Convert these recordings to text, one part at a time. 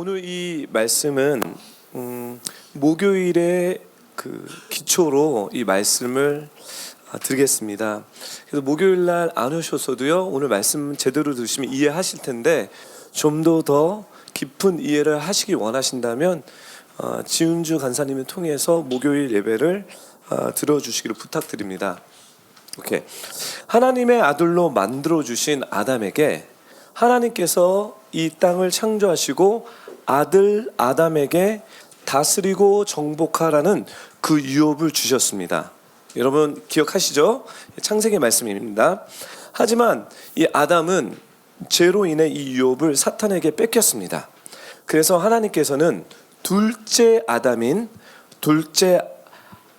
오늘 이 말씀은 목요일의 기초로 이 말씀을 드리겠습니다. 그래서 목요일 날 안 오셔서도요, 오늘 말씀 제대로 들으시면 이해하실 텐데 좀 더 깊은 이해를 하시기 원하신다면 지은주 간사님을 통해서 목요일 예배를 들어주시기를 부탁드립니다. 오케이. 하나님의 아들로 만들어 주신 아담에게 하나님께서 이 땅을 창조하시고 아들 아담에게 다스리고 정복하라는 그 유업을 주셨습니다. 여러분 기억하시죠? 창세기 말씀입니다. 하지만 이 아담은 죄로 인해 이 유업을 사탄에게 뺏겼습니다. 그래서 하나님께서는 둘째 아담인 둘째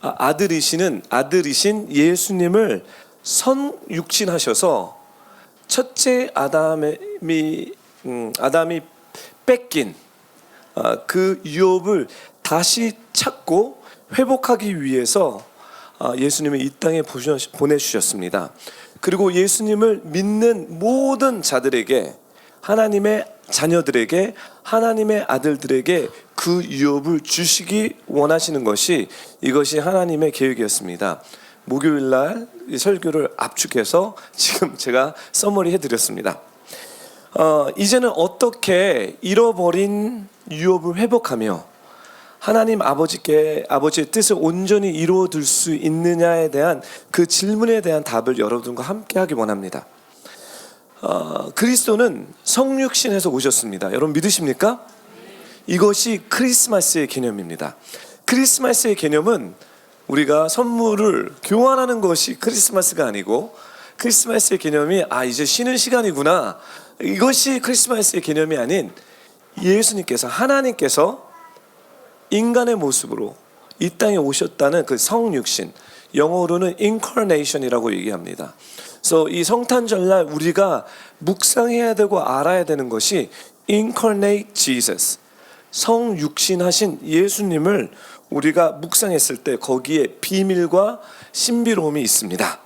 아들이신 예수님을 선육신하셔서 첫째 아담이 뺏긴 그 유업을 다시 찾고 회복하기 위해서 예수님을 이 땅에 보내주셨습니다. 그리고 예수님을 믿는 모든 자들에게, 하나님의 자녀들에게, 하나님의 아들들에게 그 유업을 주시기 원하시는 이것이 하나님의 계획이었습니다. 목요일 날 이 설교를 압축해서 지금 제가 서머리 해드렸습니다. 이제는 어떻게 잃어버린 유업을 회복하며 하나님 아버지의 뜻을 온전히 이루어둘 수 있느냐에 대한 그 질문에 대한 답을 여러분과 함께 하기 원합니다. 그리스도는 성육신에서 오셨습니다. 여러분 믿으십니까? 이것이 크리스마스의 개념입니다. 크리스마스의 개념은 우리가 선물을 교환하는 것이 크리스마스가 아니고, 크리스마스의 개념이 이제 쉬는 시간이구나, 이것이 크리스마스의 개념이 아닌, 예수님께서, 하나님께서 인간의 모습으로 이 땅에 오셨다는 그 성육신, 영어로는 incarnation이라고 얘기합니다. 그래서 이 성탄절날 우리가 묵상해야 되고 알아야 되는 것이 incarnate Jesus, 성육신하신 예수님을 우리가 묵상했을 때 거기에 비밀과 신비로움이 있습니다.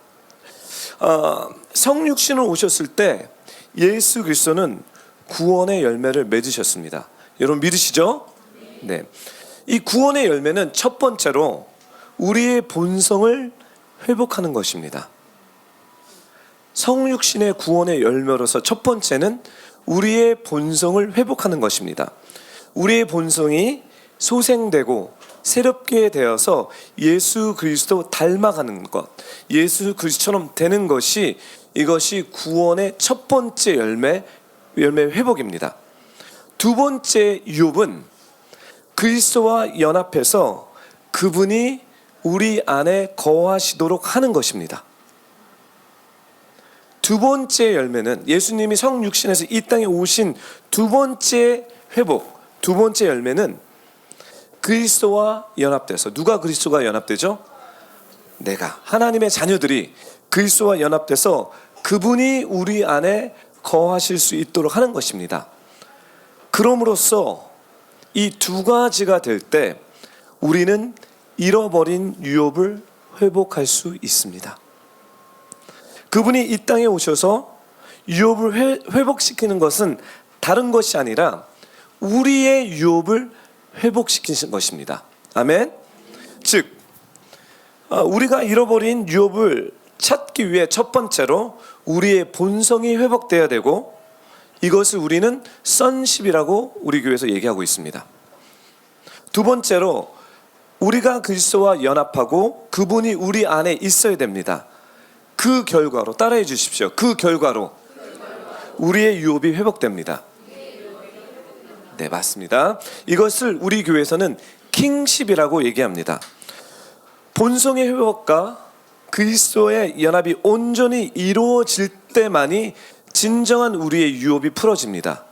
성육신을 오셨을 때 예수 그리스도는 구원의 열매를 맺으셨습니다. 여러분 믿으시죠? 네. 이 구원의 열매는 첫 번째로 우리의 본성을 회복하는 것입니다. 성육신의 구원의 열매로서 첫 번째는 우리의 본성을 회복하는 것입니다. 우리의 본성이 소생되고 새롭게 되어서 예수 그리스도 닮아가는 것, 예수 그리스도처럼 되는 것이, 이것이 구원의 첫 번째 열매 회복입니다. 두 번째 유업은 그리스도와 연합해서 그분이 우리 안에 거하시도록 하는 것입니다. 두 번째 열매는 예수님이 성육신에서 이 땅에 오신 두 번째 회복, 두 번째 열매는 그리스도와 연합돼서, 누가 그리스도와 연합되죠? 내가, 하나님의 자녀들이 그리스도와 연합돼서 그분이 우리 안에 거하실 수 있도록 하는 것입니다. 그럼으로써 이 두 가지가 될 때 우리는 잃어버린 유업을 회복할 수 있습니다. 그분이 이 땅에 오셔서 유업을 회복시키는 것은 다른 것이 아니라 우리의 유업을 회복시키신 것입니다. 아멘. 즉 우리가 잃어버린 유업을 찾기 위해 첫 번째로 우리의 본성이 회복되어야 되고, 이것을 우리는 sonship이라고 우리 교회에서 얘기하고 있습니다. 두 번째로 우리가 그리스도와 연합하고 그분이 우리 안에 있어야 됩니다. 그 결과로, 따라해 주십시오. 그 결과로 우리의 유업이 회복됩니다. 네, 맞습니다. 이것을 우리 교회에서는 킹십이라고 얘기합니다. 본성의 회복과 그리스도의 연합이 온전히 이루어질 때만이 진정한 우리의 유업이 풀어집니다.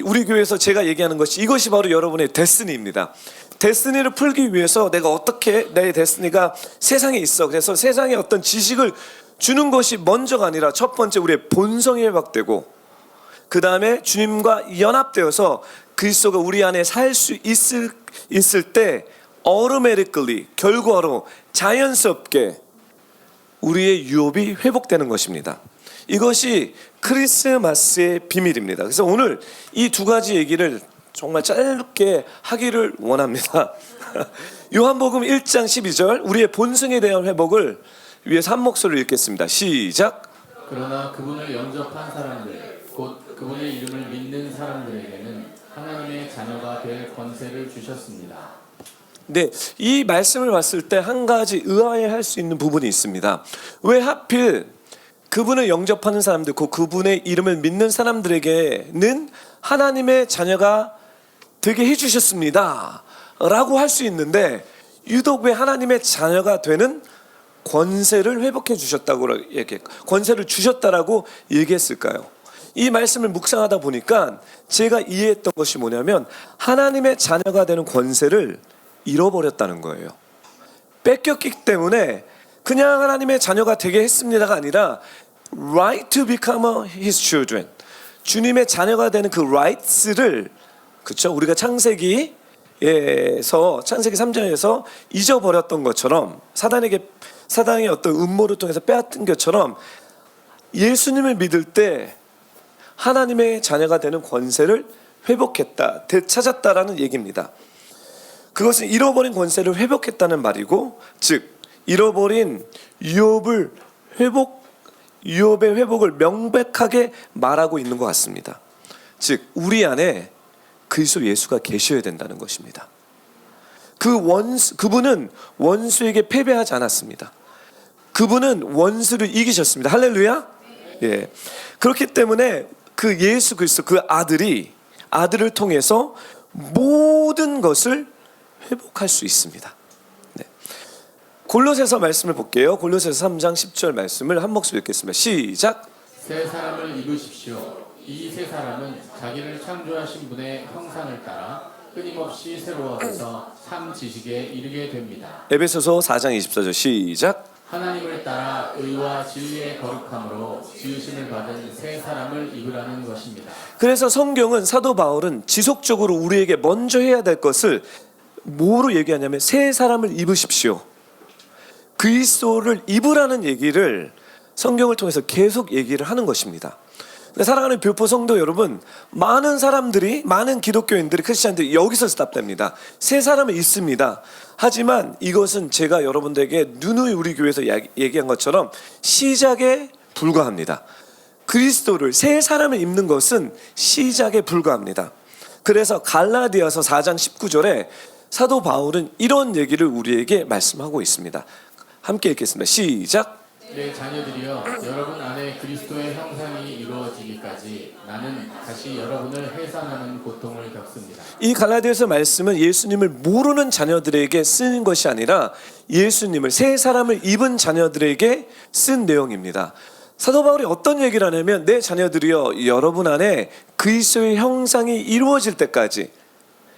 우리 교회에서 제가 얘기하는 것이, 이것이 바로 여러분의 데스니입니다. 데스니를 풀기 위해서 내가 어떻게, 내 데스니가 세상에 있어, 그래서 세상에 어떤 지식을 주는 것이 먼저가 아니라 첫 번째 우리의 본성이 회복되고, 그 다음에 주님과 연합되어서 그리스도가 우리 안에 살 수 있을 때 automatically, 결과로 자연스럽게 우리의 유업이 회복되는 것입니다. 이것이 크리스마스의 비밀입니다. 그래서 오늘 이 두 가지 얘기를 정말 짧게 하기를 원합니다. 요한복음 1장 12절, 우리의 본성에 대한 회복을 위해서 한 목소리를 읽겠습니다. 시작. 그러나 그분을 영접한 사람들, 곧 그분의 이름을 믿는 사람들에게는 하나님의 자녀가 될 권세를 주셨습니다. 네, 이 말씀을 봤을 때 한 가지 의아해할 수 있는 부분이 있습니다. 왜 하필 그분을 영접하는 사람들, 곧 그분의 이름을 믿는 사람들에게는 하나님의 자녀가 되게 해주셨습니다 라고 할 수 있는데, 유독 왜 하나님의 자녀가 되는 권세를 회복해 주셨다고 권세를 주셨다라고 얘기했을까요? 이 말씀을 묵상하다 보니까 제가 이해했던 것이 뭐냐면, 하나님의 자녀가 되는 권세를 잃어버렸다는 거예요. 뺏겼기 때문에 그냥 하나님의 자녀가 되게 했습니다가 아니라 right to become his children, 주님의 자녀가 되는 그 rights를, 그렇죠? 우리가 창세기 3장에서 잊어버렸던 것처럼, 사단의 어떤 음모를 통해서 빼앗은 것처럼, 예수님을 믿을 때 하나님의 자녀가 되는 권세를 회복했다, 되찾았다라는 얘기입니다. 그것은 잃어버린 권세를 회복했다는 말이고, 즉 잃어버린 유업의 회복을 명백하게 말하고 있는 것 같습니다. 즉 우리 안에 그리스도 예수가 계셔야 된다는 것입니다. 그분은 원수에게 패배하지 않았습니다. 그분은 원수를 이기셨습니다. 할렐루야. 예. 그렇기 때문에 그 예수 그리스도, 그 아들을 통해서 모든 것을 회복할 수 있습니다. 네. 골로새서 말씀을 볼게요. 골로새서 3장 10절 말씀을 한 목소리 읽겠습니다. 시작. 새 사람을 입으십시오. 이 새 사람은 자기를 창조하신 분의 형상을 따라 끊임없이 새로워져서 참 지식에 이르게 됩니다. 에베소서 4장 24절 시작. 하나님을 따라 의와 진리의 거룩함으로 지으심을 받은 새 사람을 입으라는 것입니다. 그래서 성경은, 사도 바울은 지속적으로 우리에게 먼저 해야 될 것을 뭐로 얘기하냐면 새 사람을 입으십시오, 그리스도를 입으라는 얘기를 성경을 통해서 계속 얘기를 하는 것입니다. 사랑하는 뷰포 성도 여러분, 많은 기독교인들이, 크리스찬들이 여기서 스탑됩니다. 새 사람은 있습니다. 하지만 이것은 제가 여러분들에게 누누이 우리 교회에서 얘기한 것처럼 시작에 불과합니다. 그리스도를, 새 사람을 입는 것은 시작에 불과합니다. 그래서 갈라디아서 4장 19절에 사도 바울은 이런 얘기를 우리에게 말씀하고 있습니다. 함께 읽겠습니다. 시작. 내 자녀들이여, 여러분 안에 그리스도의 형상이 이루어지기까지 나는 다시 여러분을 해산하는 고통을 겪습니다. 이 갈라디아서 말씀은 예수님을 모르는 자녀들에게 쓰는 것이 아니라 예수님을, 새 사람을 입은 자녀들에게 쓴 내용입니다. 사도 바울이 어떤 얘기를 하냐면, 내 자녀들이여, 여러분 안에 그리스도의 형상이 이루어질 때까지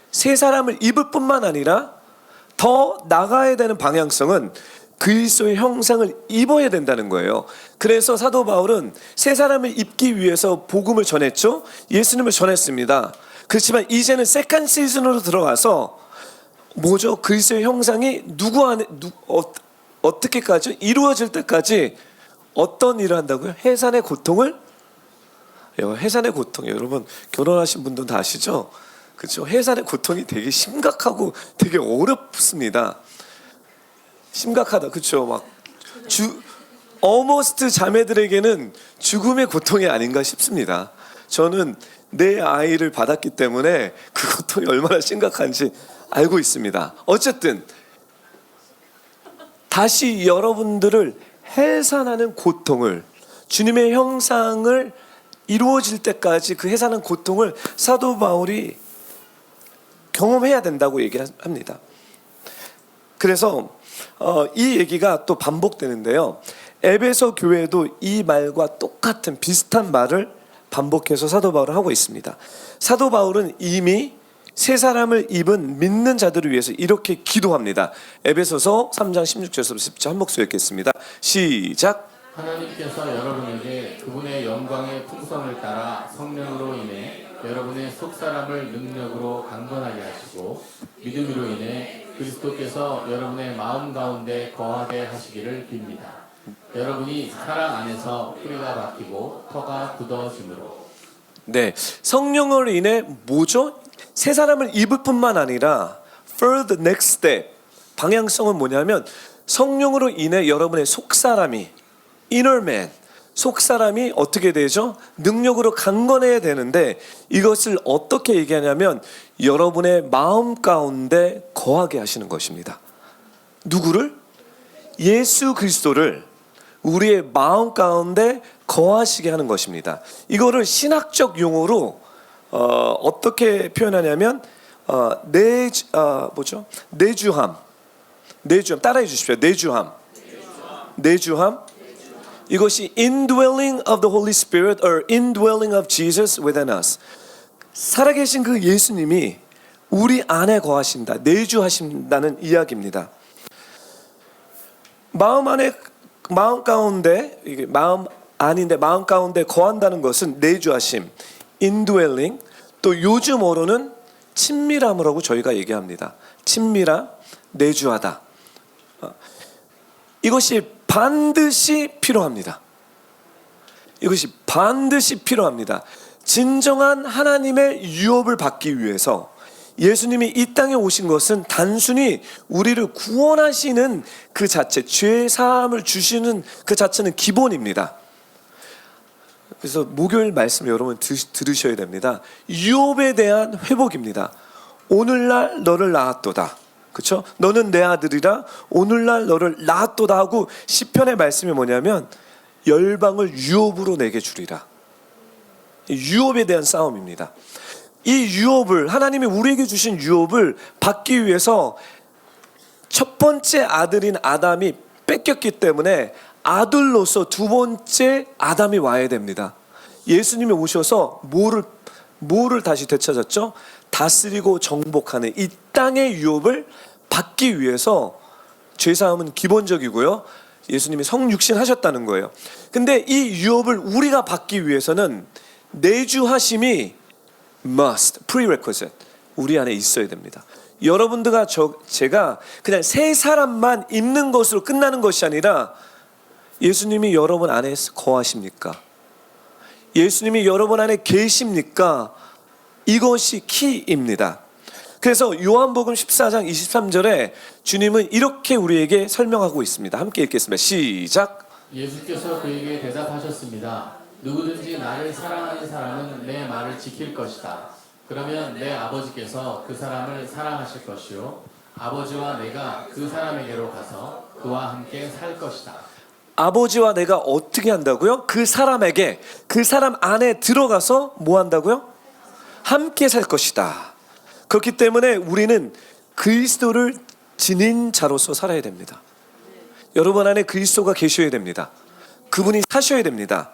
새 사람을 입을 뿐만 아니라 더 나가야 되는 방향성은 그리스도의 형상을 입어야 된다는 거예요. 그래서 사도 바울은 새 사람을 입기 위해서 복음을 전했죠. 예수님을 전했습니다. 그렇지만 이제는 세컨 시즌으로 들어가서 뭐죠? 그리스도의 형상이 어떻게까지 이루어질 때까지 어떤 일을 한다고요? 해산의 고통을? 해산의 고통이에요. 여러분 결혼하신 분들은 다 아시죠? 그렇죠? 해산의 고통이 되게 심각하고 되게 어렵습니다. 심각하다, 그렇죠? almost 자매들에게는 죽음의 고통이 아닌가 싶습니다. 저는 내 아이를 받았기 때문에 그 고통이 얼마나 심각한지 알고 있습니다. 어쨌든 다시 여러분들을 해산하는 고통을, 주님의 형상을 이루어질 때까지 그 해산하는 고통을 사도 바울이 경험해야 된다고 얘기합니다. 그래서 이 얘기가 또 반복되는데요. 에베소 교회도 이 말과 똑같은 비슷한 말을 반복해서 사도 바울은 하고 있습니다. 사도 바울은 이미 새 사람을 입은 믿는 자들을 위해서 이렇게 기도합니다. 에베소서 3장 16절에서 17절 한 목소리 읽겠습니다. 시작. 하나님께서 여러분에게 그분의 영광의 풍성을 따라 성령으로 인해 여러분의 속사람을 능력으로 강건하게 하시고 믿음으로 인해 그리스도께서 여러분의 마음 가운데 거하게 하시기를 빕니다. 여러분이 사랑 안에서 뿌리가 박히고 터가 굳어짐으로. 네, 성령으로 인해 뭐죠? 새 사람을 입을 뿐만 아니라 for the next step, 방향성은 뭐냐면 성령으로 인해 여러분의 속사람이 inner man, 속사람이 어떻게 되죠? 능력으로 강건해야 되는데 이것을 어떻게 얘기하냐면 여러분의 마음 가운데 거하게 하시는 것입니다. 누구를? 예수 그리스도를 우리의 마음 가운데 거하시게 하는 것입니다. 이거를 신학적 용어로 어떻게 표현하냐면 내주함 따라해 주십시오. 내주함. 이것이 indwelling of the Holy Spirit or indwelling of Jesus within us. 살아계신 그 예수님이 우리 안에 거하신다, 내주하신다는 이야기입니다. 마음 가운데, 이게 마음 아닌데 마음 가운데 거한다는 것은 내주하심, indwelling, 또 요즘어로는 친밀함이라고 저희가 얘기합니다. 친밀함, 내주하다. 이것이 반드시 필요합니다. 이것이 반드시 필요합니다. 진정한 하나님의 유업을 받기 위해서 예수님이 이 땅에 오신 것은 단순히 우리를 구원하시는 그 자체, 죄 사함을 주시는 그 자체는 기본입니다. 그래서 목요일 말씀 여러분 들으셔야 됩니다. 유업에 대한 회복입니다. 오늘날 너를 낳았도다. 그렇죠? 너는 내 아들이라 오늘날 너를 낳았도다 하고 시편의 말씀이 뭐냐면 열방을 유업으로 내게 주리라. 유업에 대한 싸움입니다. 이 유업을 하나님이 우리에게 주신 유업을 받기 위해서 첫 번째 아들인 아담이 뺏겼기 때문에 아들로서 두 번째 아담이 와야 됩니다. 예수님이 오셔서 뭐를 다시 되찾았죠? 다스리고 정복하는 이 땅의 유업을 받기 위해서 죄사함은 기본적이고요. 예수님이 성육신 하셨다는 거예요. 근데 이 유업을 우리가 받기 위해서는 내주하심이 must, prerequisite, 우리 안에 있어야 됩니다. 여러분들과 제가 그냥 새 사람만 입는 것으로 끝나는 것이 아니라 예수님이 여러분 안에 거하십니까? 예수님이 여러분 안에 계십니까? 이것이 키입니다. 그래서 요한복음 14장 23절에 주님은 이렇게 우리에게 설명하고 있습니다. 함께 읽겠습니다. 시작. 예수께서 그에게 대답하셨습니다. 누구든지 나를 사랑하는 사람은 내 말을 지킬 것이다. 그러면 내 아버지께서 그 사람을 사랑하실 것이요 아버지와 내가 그 사람에게로 가서 그와 함께 살 것이다. 아버지와 내가 어떻게 한다고요? 그 사람에게, 그 사람 안에 들어가서 뭐 한다고요? 함께 살 것이다. 그렇기 때문에 우리는 그리스도를 지닌 자로서 살아야 됩니다. 여러분 안에 그리스도가 계셔야 됩니다. 그분이 사셔야 됩니다.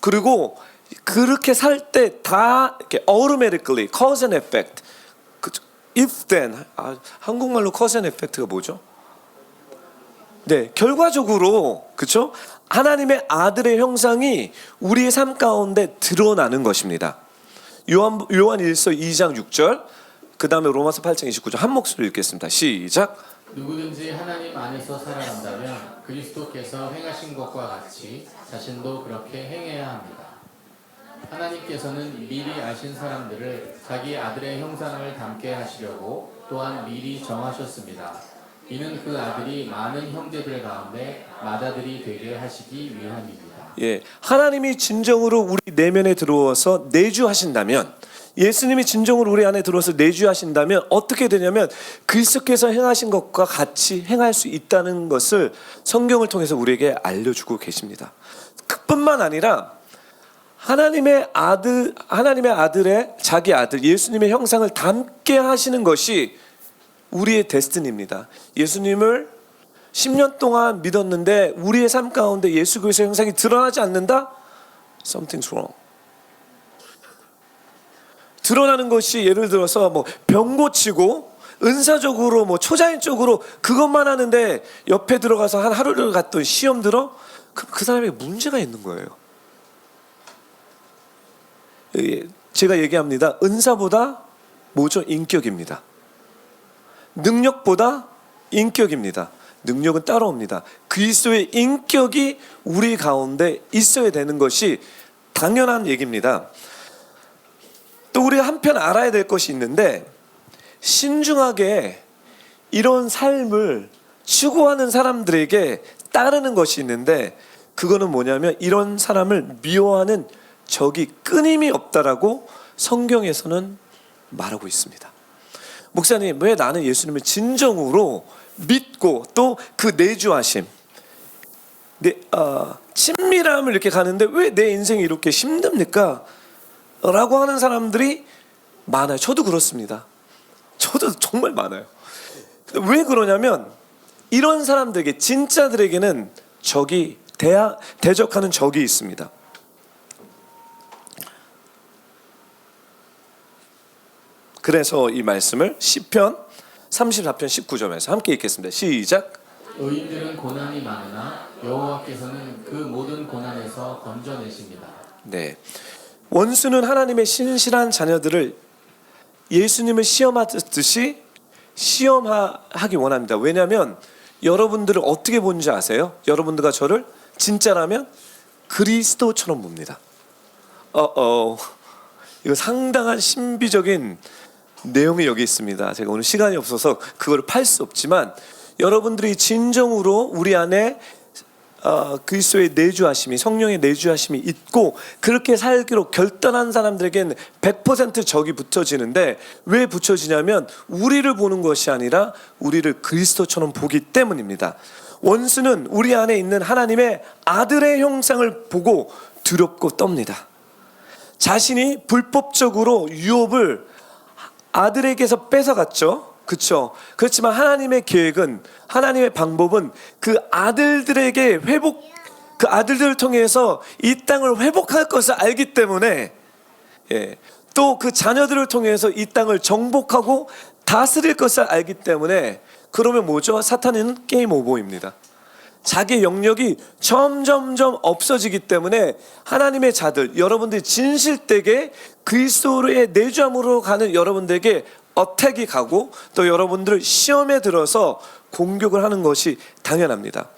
그리고 그렇게 살 때 다 automatically cause and effect, if then, 한국말로 cause and effect가 뭐죠? 네, 결과적으로 그렇죠? 하나님의 아들의 형상이 우리의 삶 가운데 드러나는 것입니다. 요한일서 2장 6절, 그 다음에 로마서 8장 29절 한 목소리 읽겠습니다. 시작. 누구든지 하나님 안에서 살아간다면 그리스도께서 행하신 것과 같이 자신도 그렇게 행해야 합니다. 하나님께서는 미리 아신 사람들을 자기 아들의 형상을 닮게 하시려고 또한 미리 정하셨습니다. 이는 그 아들이 많은 형제들 가운데 맏아들이 되게 하시기 위함입니다. 예, 하나님이 진정으로 우리 내면에 들어와서 내주하신다면, 예수님이 진정으로 우리 안에 들어와서 내주하신다면 어떻게 되냐면 그리스도께서 행하신 것과 같이 행할 수 있다는 것을 성경을 통해서 우리에게 알려주고 계십니다. 그뿐만 아니라 하나님의 아들의 자기 아들 예수님의 형상을 닮게 하시는 것이 우리의 데스티니입니다. 예수님을 10년 동안 믿었는데 우리의 삶 가운데 예수 그리스도의 형상이 드러나지 않는다? Something's wrong. 드러나는 것이 예를 들어서 뭐 병 고치고 은사적으로 뭐 초자연적으로 그것만 하는데 옆에 들어가서 한 하루를 갔더니 시험 들어? 그럼 그 사람에게 문제가 있는 거예요. 제가 얘기합니다. 은사보다 뭐죠? 인격입니다. 능력보다 인격입니다. 능력은 따라옵니다. 그리스도의 인격이 우리 가운데 있어야 되는 것이 당연한 얘기입니다. 또 우리가 한편 알아야 될 것이 있는데, 신중하게 이런 삶을 추구하는 사람들에게 따르는 것이 있는데, 그거는 뭐냐면 이런 사람을 미워하는 적이 끊임이 없다라고 성경에서는 말하고 있습니다. 목사님, 왜 나는 예수님을 진정으로 믿고 또 그 내주하심, 친밀함을 이렇게 가는데 왜 내 인생이 이렇게 힘듭니까? 라고 하는 사람들이 많아요. 저도 그렇습니다. 저도 정말 많아요. 왜 그러냐면 이런 사람들에게, 진짜들에게는 적이 대적하는 적이 있습니다. 그래서 이 말씀을 시편 34편 19절에서 함께 읽겠습니다. 시작. 의인들은 고난이 많으나 여호와께서는 그 모든 고난에서 건져내십니다. 네, 원수는 하나님의 신실한 자녀들을 예수님을 시험하듯이 시험하기 원합니다. 왜냐하면 여러분들을 어떻게 보는지 아세요? 여러분들과 저를 진짜라면 그리스도처럼 봅니다. 이거 상당한 신비적인 내용이 여기 있습니다. 제가 오늘 시간이 없어서 그걸 팔 수 없지만, 여러분들이 진정으로 우리 안에 그리스도의 내주하심이, 성령의 내주하심이 있고 그렇게 살기로 결단한 사람들에게는 100% 적이 붙여지는데, 왜 붙여지냐면 우리를 보는 것이 아니라 우리를 그리스도처럼 보기 때문입니다. 원수는 우리 안에 있는 하나님의 아들의 형상을 보고 두렵고 떱니다. 자신이 불법적으로 유업을 아들에게서 뺏어갔죠. 그렇죠. 그렇지만 하나님의 계획은, 하나님의 방법은 그 아들들에게 그 아들들을 통해서 이 땅을 회복할 것을 알기 때문에, 또 그 자녀들을 통해서 이 땅을 정복하고 다스릴 것을 알기 때문에, 그러면 뭐죠? 사탄은 게임 오버입니다. 자기의 영역이 점점점 없어지기 때문에 하나님의 자들, 여러분들이 진실되게 그리스도의 내주함으로 가는 여러분들에게 어택이 가고, 또 여러분들을 시험에 들어서 공격을 하는 것이 당연합니다.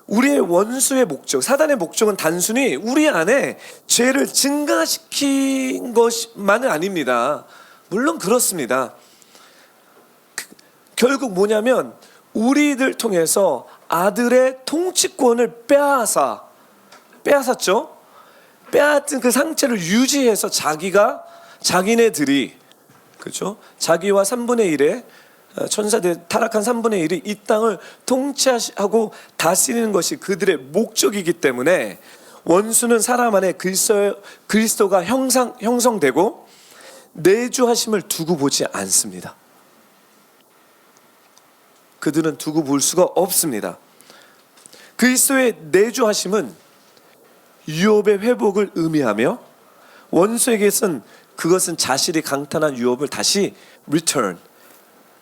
우리의 원수의 목적, 사단의 목적은 단순히 우리 안에 죄를 증가시킨 것만은 아닙니다. 물론 그렇습니다. 결국 뭐냐면 우리들 통해서 아들의 통치권을 빼앗았죠. 빼앗은 그 상태를 유지해서 자기네들이, 그렇죠? 자기와 3분의 1의 천사들, 타락한 3분의 1이 이 땅을 통치하고 다스리는 것이 그들의 목적이기 때문에, 원수는 사람 안에 그리스도가 형성되고 내주하심을 두고 보지 않습니다. 그들은 두고 볼 수가 없습니다. 그리스도의 내주하심은 유업의 회복을 의미하며, 원수에게선 그것은 자신이 강탈한 유업을 다시 return,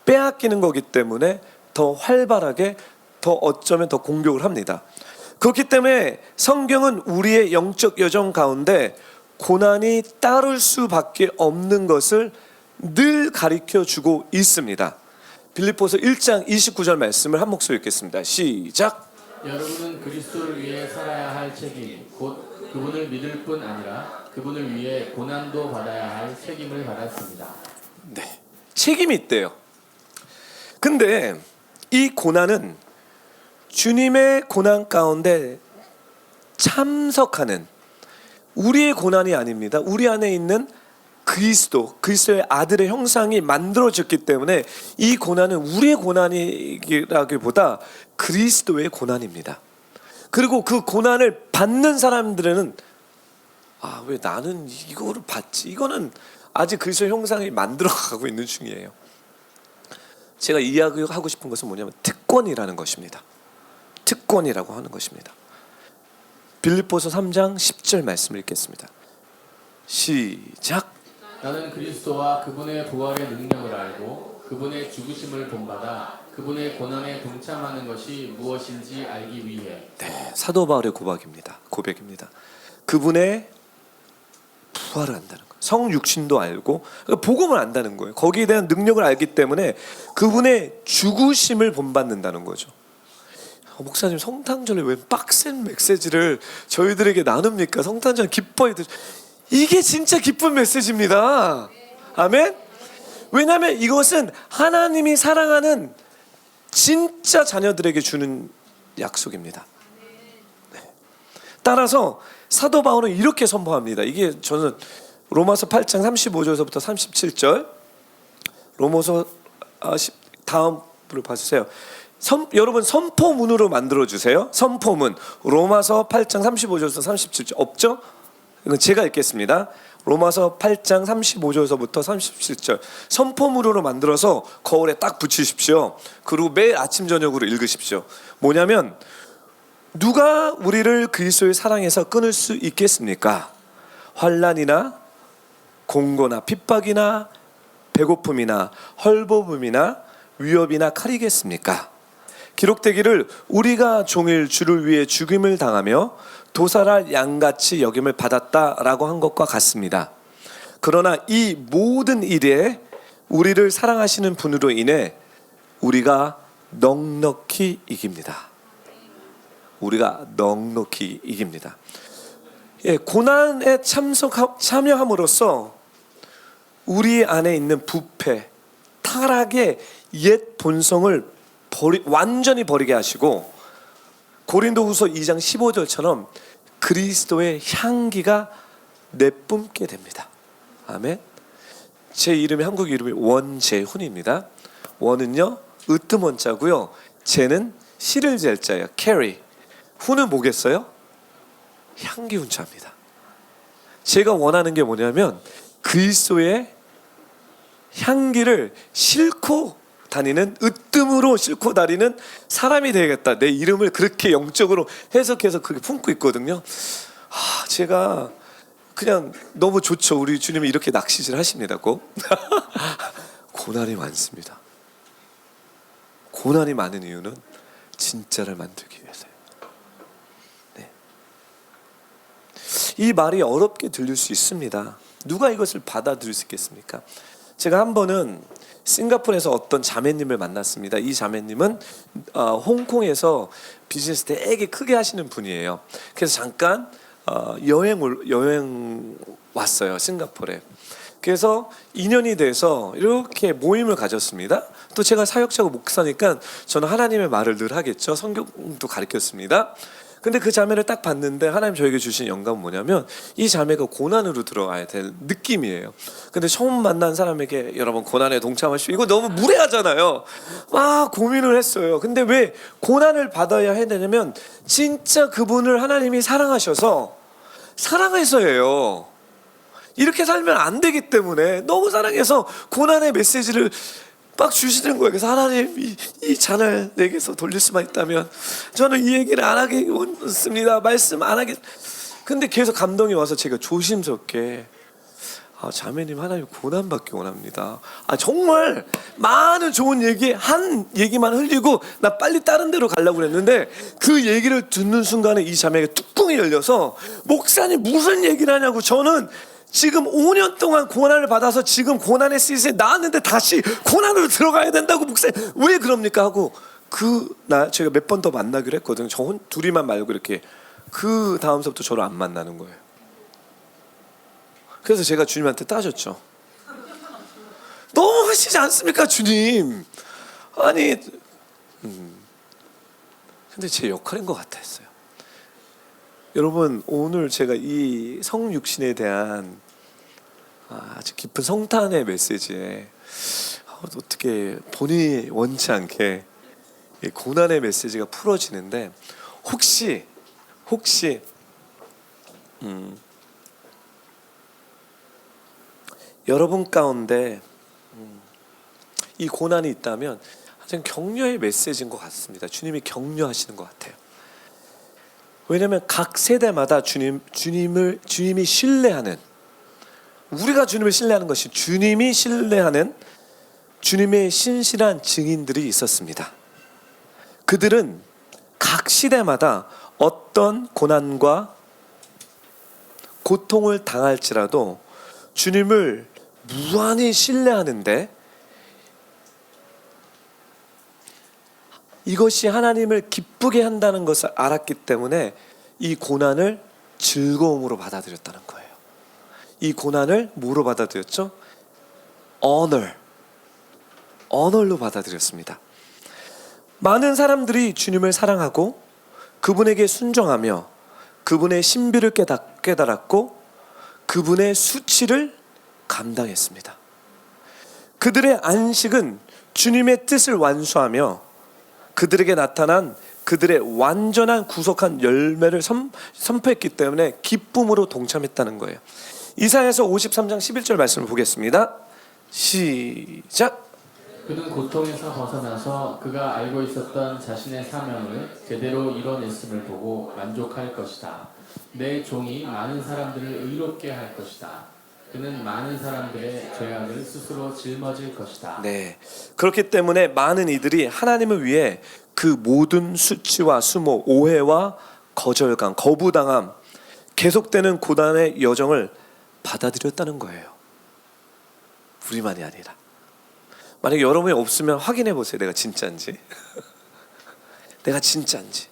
빼앗기는 거기 때문에 더 활발하게, 더 어쩌면 더 공격을 합니다. 그렇기 때문에 성경은 우리의 영적 여정 가운데 고난이 따를 수밖에 없는 것을 늘 가르쳐 주고 있습니다. 빌립보서 1장 29절 말씀을 한 목소리 읽겠습니다. 시작. 여러분은 그리스도를 위해 살아야 할 책임, 곧 그분을 믿을 뿐 아니라 그분을 위해 고난도 받아야 할 책임을 받았습니다. 네, 책임이 있대요. 근데 이 고난은 주님의 고난 가운데 참석하는 우리의 고난이 아닙니다. 우리 안에 있는 그리스도의 아들의 형상이 만들어졌기 때문에 이 고난은 우리의 고난이라기보다 그리스도의 고난입니다. 그리고 그 고난을 받는 사람들은 왜 나는 이거를 받지? 이거는 아직 그리스도의 형상이 만들어가고 있는 중이에요. 제가 이야기하고 싶은 것은 뭐냐면 특권이라는 것입니다. 특권이라고 하는 것입니다. 빌립보서 3장 10절 말씀을 읽겠습니다. 시작. 나는 그리스도와 그분의 부활의 능력을 알고 그분의 죽으심을 본받아 그분의 고난에 동참하는 것이 무엇인지 알기 위해. 네, 사도 바울의 고백입니다. 그분의 부활을 안다는 거예요. 성육신도 알고 복음을 안다는 거예요. 거기에 대한 능력을 알기 때문에 그분의 죽으심을 본받는다는 거죠. 목사님 성탄절에 왜 빡센 메시지를 저희들에게 나눕니까? 성탄절 기뻐해. 이게 진짜 기쁜 메시지입니다. 아멘. 왜냐하면 이것은 하나님이 사랑하는 진짜 자녀들에게 주는 약속입니다. 네. 따라서 사도 바울은 이렇게 선포합니다. 이게 저는 로마서 8장 35절에서부터 37절, 로마서 다음으로 봐주세요. 여러분 선포문으로 만들어 주세요. 선포문. 로마서 8장 35절에서 37절 없죠? 이건 제가 읽겠습니다. 로마서 8장 35절에서부터 37절 선포문으로 만들어서 거울에 딱 붙이십시오. 그리고 매일 아침 저녁으로 읽으십시오. 뭐냐면 누가 우리를 그리스도의 사랑에서 끊을 수 있겠습니까? 환난이나 공고나 핍박이나 배고픔이나 헐벗음이나 위협이나 칼이겠습니까? 기록되기를 우리가 종일 주를 위해 죽임을 당하며 도살할 양같이 여김을 받았다라고 한 것과 같습니다. 그러나 이 모든 일에 우리를 사랑하시는 분으로 인해 우리가 넉넉히 이깁니다. 우리가 넉넉히 이깁니다. 예, 고난에 참여함으로써 우리 안에 있는 부패, 타락의 옛 본성을 완전히 버리게 하시고 고린도후서 2장 15절처럼 그리스도의 향기가 내뿜게 됩니다. 아멘. 제 이름이 한국 이름이 원재훈입니다. 원은요 으뜸 원자고요. 재는 실을 젤 자예요. carry. 훈은 뭐겠어요? 향기 훈자입니다. 제가 원하는 게 뭐냐면 그리스도의 향기를 싣고 다니는, 으뜸으로 싣고 다니는 사람이 되겠다. 내 이름을 그렇게 영적으로 해석해서 그렇게 품고 있거든요. 제가 그냥 너무 좋죠. 우리 주님이 이렇게 낚시질 하십니다. 꼭. 고난이 많습니다. 고난이 많은 이유는 진짜를 만들기 위해서예요. 네. 이 말이 어렵게 들릴 수 있습니다. 누가 이것을 받아들일 수 있겠습니까? 제가 한 번은 싱가포르에서 어떤 자매님을 만났습니다. 이 자매님은 홍콩에서 비즈니스 되게 크게 하시는 분이에요. 그래서 잠깐 여행 왔어요. 싱가포르에. 그래서 인연이 돼서 이렇게 모임을 가졌습니다. 또 제가 사역자고 목사니까 저는 하나님의 말을 늘 하겠죠. 성경도 가르쳤습니다. 근데 그 자매를 딱 봤는데 하나님 저에게 주신 영감은 뭐냐면 이 자매가 고난으로 들어가야 될 느낌이에요. 근데 처음 만난 사람에게 여러분 고난에 동참하시오, 이거 너무 무례하잖아요. 막 고민을 했어요. 근데 왜 고난을 받아야 해야 되냐면 진짜 그분을 하나님이 사랑해서예요. 이렇게 살면 안 되기 때문에 너무 사랑해서 고난의 메시지를 막 주시는 거예요. 그래서 하나님 이 잔을 내게서 돌릴 수만 있다면 저는 이 얘기를 안 하기 원습니다. 말씀 안 하겠. 근데 계속 감동이 와서 제가 조심스럽게 자매님 하나님 고난 받기 원합니다. 정말 많은 좋은 얘기 한 얘기만 흘리고 나 빨리 다른 데로 가려고 그랬는데 그 얘기를 듣는 순간에 이 자매가 뚜껑이 열려서 목사님 무슨 얘기를 하냐고. 저는 지금 5년 동안 고난을 받아서 지금 고난의 시즌에 나왔는데 다시 고난으로 들어가야 된다고 목사님 왜 그럽니까 하고 제가 몇 번 더 만나기로 했거든요. 저 둘이만 말고 이렇게 그 다음서부터 저를 안 만나는 거예요. 그래서 제가 주님한테 따졌죠. 너무 하시지 않습니까 주님? 근데 제 역할인 것 같았어요. 여러분 오늘 제가 이 성육신에 대한 아주 깊은 성탄의 메시지에 어떻게 본인이 원치 않게 고난의 메시지가 풀어지는데 혹시 여러분 가운데 이 고난이 있다면 아주 격려의 메시지인 것 같습니다. 주님이 격려하시는 것 같아요. 왜냐하면 각 세대마다 주님이 신뢰하는, 우리가 주님을 신뢰하는 것이 주님이 신뢰하는 주님의 신실한 증인들이 있었습니다. 그들은 각 시대마다 어떤 고난과 고통을 당할지라도 주님을 무한히 신뢰하는데 이것이 하나님을 기쁘게 한다는 것을 알았기 때문에 이 고난을 즐거움으로 받아들였다는 거예요. 이 고난을 뭐로 받아들였죠? honor로 받아들였습니다. 많은 사람들이 주님을 사랑하고 그분에게 순종하며 그분의 신비를 깨달았고 그분의 수치를 감당했습니다. 그들의 안식은 주님의 뜻을 완수하며 그들에게 나타난 그들의 완전한 구속한 열매를 선포했기 때문에 기쁨으로 동참했다는 거예요. 이사야서 53장 11절 말씀을 보겠습니다. 시작. 그는 고통에서 벗어나서 그가 알고 있었던 자신의 사명을 제대로 이뤄냈음을 보고 만족할 것이다. 내 종이 많은 사람들을 의롭게 할 것이다. 그는 많은 사람들의 죄악을 스스로 짊어질 것이다. 네, 그렇기 때문에 많은 이들이 하나님을 위해 그 모든 수치와 수모, 오해와 거절감, 거부당함, 계속되는 고난의 여정을 받아들였다는 거예요. 우리만이 아니라. 만약에 여러분이 없으면 확인해 보세요. 내가 진짜인지. 내가 진짜인지.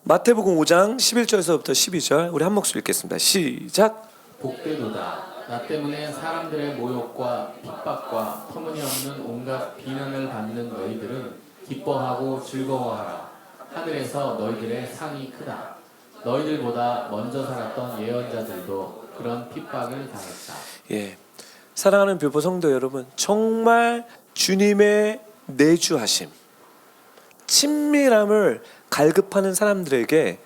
마태복음 5장 11절에서부터 12절 우리 한 목소리 읽겠습니다. 시작. 복되도다. 나 때문에 사람들의 모욕과 핍박과 터무니없는 온갖 비난을 받는 너희들은 기뻐하고 즐거워하라. 하늘에서 너희들의 상이 크다. 너희들보다 먼저 살았던 예언자들도 그런 핍박을 당했다. 예, 사랑하는 뷰포 성도 여러분, 정말 주님의 내주하심, 친밀함을 갈급하는 사람들에게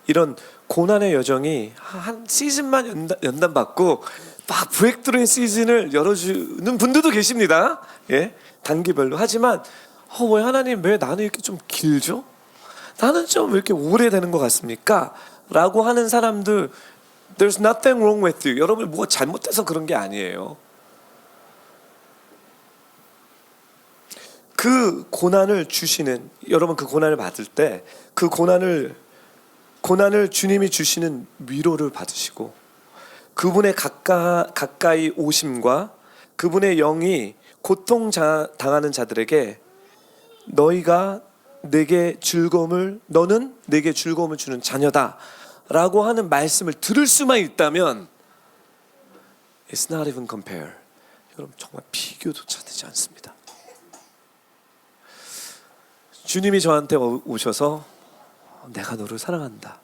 이런 고난의 여정이 한 시즌만 연단받고 막 브레이크드루의 시즌을 열어주는 분들도 계십니다. 예, 단기별로. 하지만 왜 하나님 왜 나는 이렇게 좀 길죠? 나는 좀 왜 이렇게 오래되는 것 같습니까? 라고 하는 사람들, There's nothing wrong with you. 여러분이 뭐가 잘못돼서 그런 게 아니에요. 그 고난을 주시는, 여러분 그 고난을 받을 때 그 고난을 주님이 주시는 위로를 받으시고 그분의 가까이 오심과 그분의 영이 고통 당하는 자들에게 너희가 내게 너는 내게 즐거움을 주는 자녀다 라고 하는 말씀을 들을 수만 있다면 It's not even compare. 여러분 정말 비교조차 되지 않습니다. 주님이 저한테 오셔서 내가 너를 사랑한다.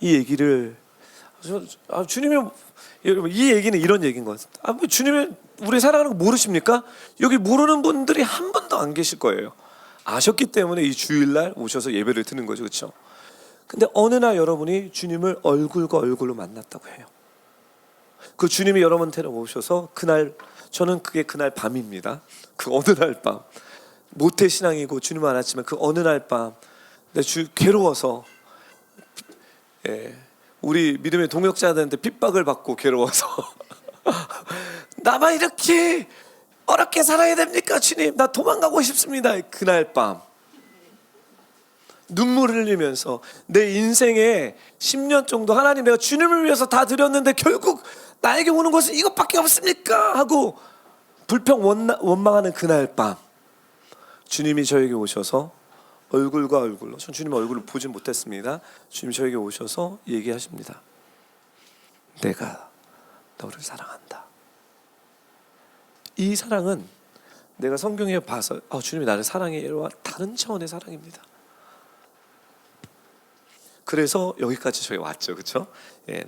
이 얘기를 주님이 여러분 이 얘기는 이런 얘기인 것 같아요. 뭐 주님이 우리 사랑하는 거 모르십니까? 여기 모르는 분들이 한 분도 안 계실 거예요. 아셨기 때문에 이 주일날 오셔서 예배를 드는 거죠, 그렇죠? 근데 어느 날 여러분이 주님을 얼굴과 얼굴로 만났다고 해요. 그 주님이 여러분한테 오셔서 그날 저는 그게 그날 밤입니다. 그 어느 날 밤 모태 신앙이고 주님을 알았지만 그 어느 날 밤 내 괴로워서 우리 믿음의 동역자들한테 핍박을 받고 괴로워서 나만 이렇게 어렵게 살아야 됩니까 주님? 나 도망가고 싶습니다. 그날 밤 눈물을 흘리면서 내 인생에 10년 정도 하나님 내가 주님을 위해서 다 드렸는데 결국 나에게 오는 것은 이것밖에 없습니까? 하고 불평 원망하는 그날 밤 주님이 저에게 오셔서 얼굴과 얼굴로, 전 주님의 얼굴을 보진 못했습니다. 주님이 저에게 오셔서 얘기하십니다. 내가 너를 사랑한다. 이 사랑은 내가 성경에 봐서 주님이 나를 사랑해와 다른 차원의 사랑입니다. 그래서 여기까지 저희 왔죠, 그렇죠? 예.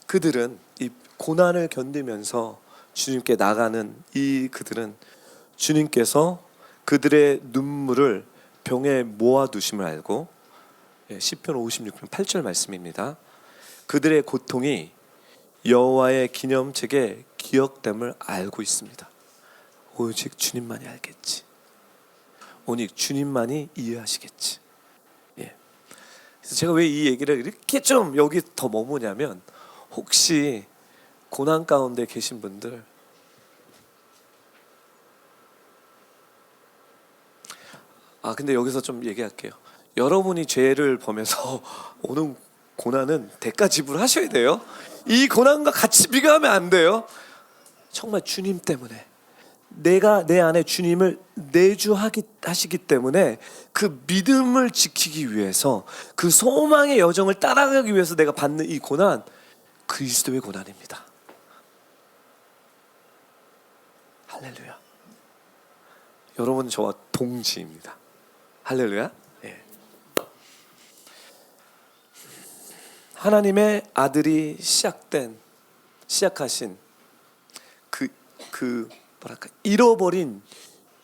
그들은 이 고난을 견디면서 주님께 나가는 그들은 주님께서 그들의 눈물을 병에 모아두심을 알고 시편 56편 8절 말씀입니다. 그들의 고통이 여호와의 기념책에 기억됨을 알고 있습니다. 오직 주님만이 알겠지. 오직 주님만이 이해하시겠지. 예. 그래서 제가 왜 이 얘기를 이렇게 좀 여기 더 머무냐면 혹시 고난 가운데 계신 분들 근데 여기서 좀 얘기할게요. 여러분이 죄를 범해서 오는 고난은 대가 지불하셔야 돼요. 이 고난과 같이 비교하면 안 돼요. 정말 주님 때문에, 내가 내 안에 주님을 내주하시기 때문에 그 믿음을 지키기 위해서, 그 소망의 여정을 따라가기 위해서 내가 받는 이 고난, 그리스도의 고난입니다. 할렐루야. 여러분 저와 동지입니다. 할렐루야. 예. 하나님의 아들이 시작하신 그 뭐랄까, 잃어버린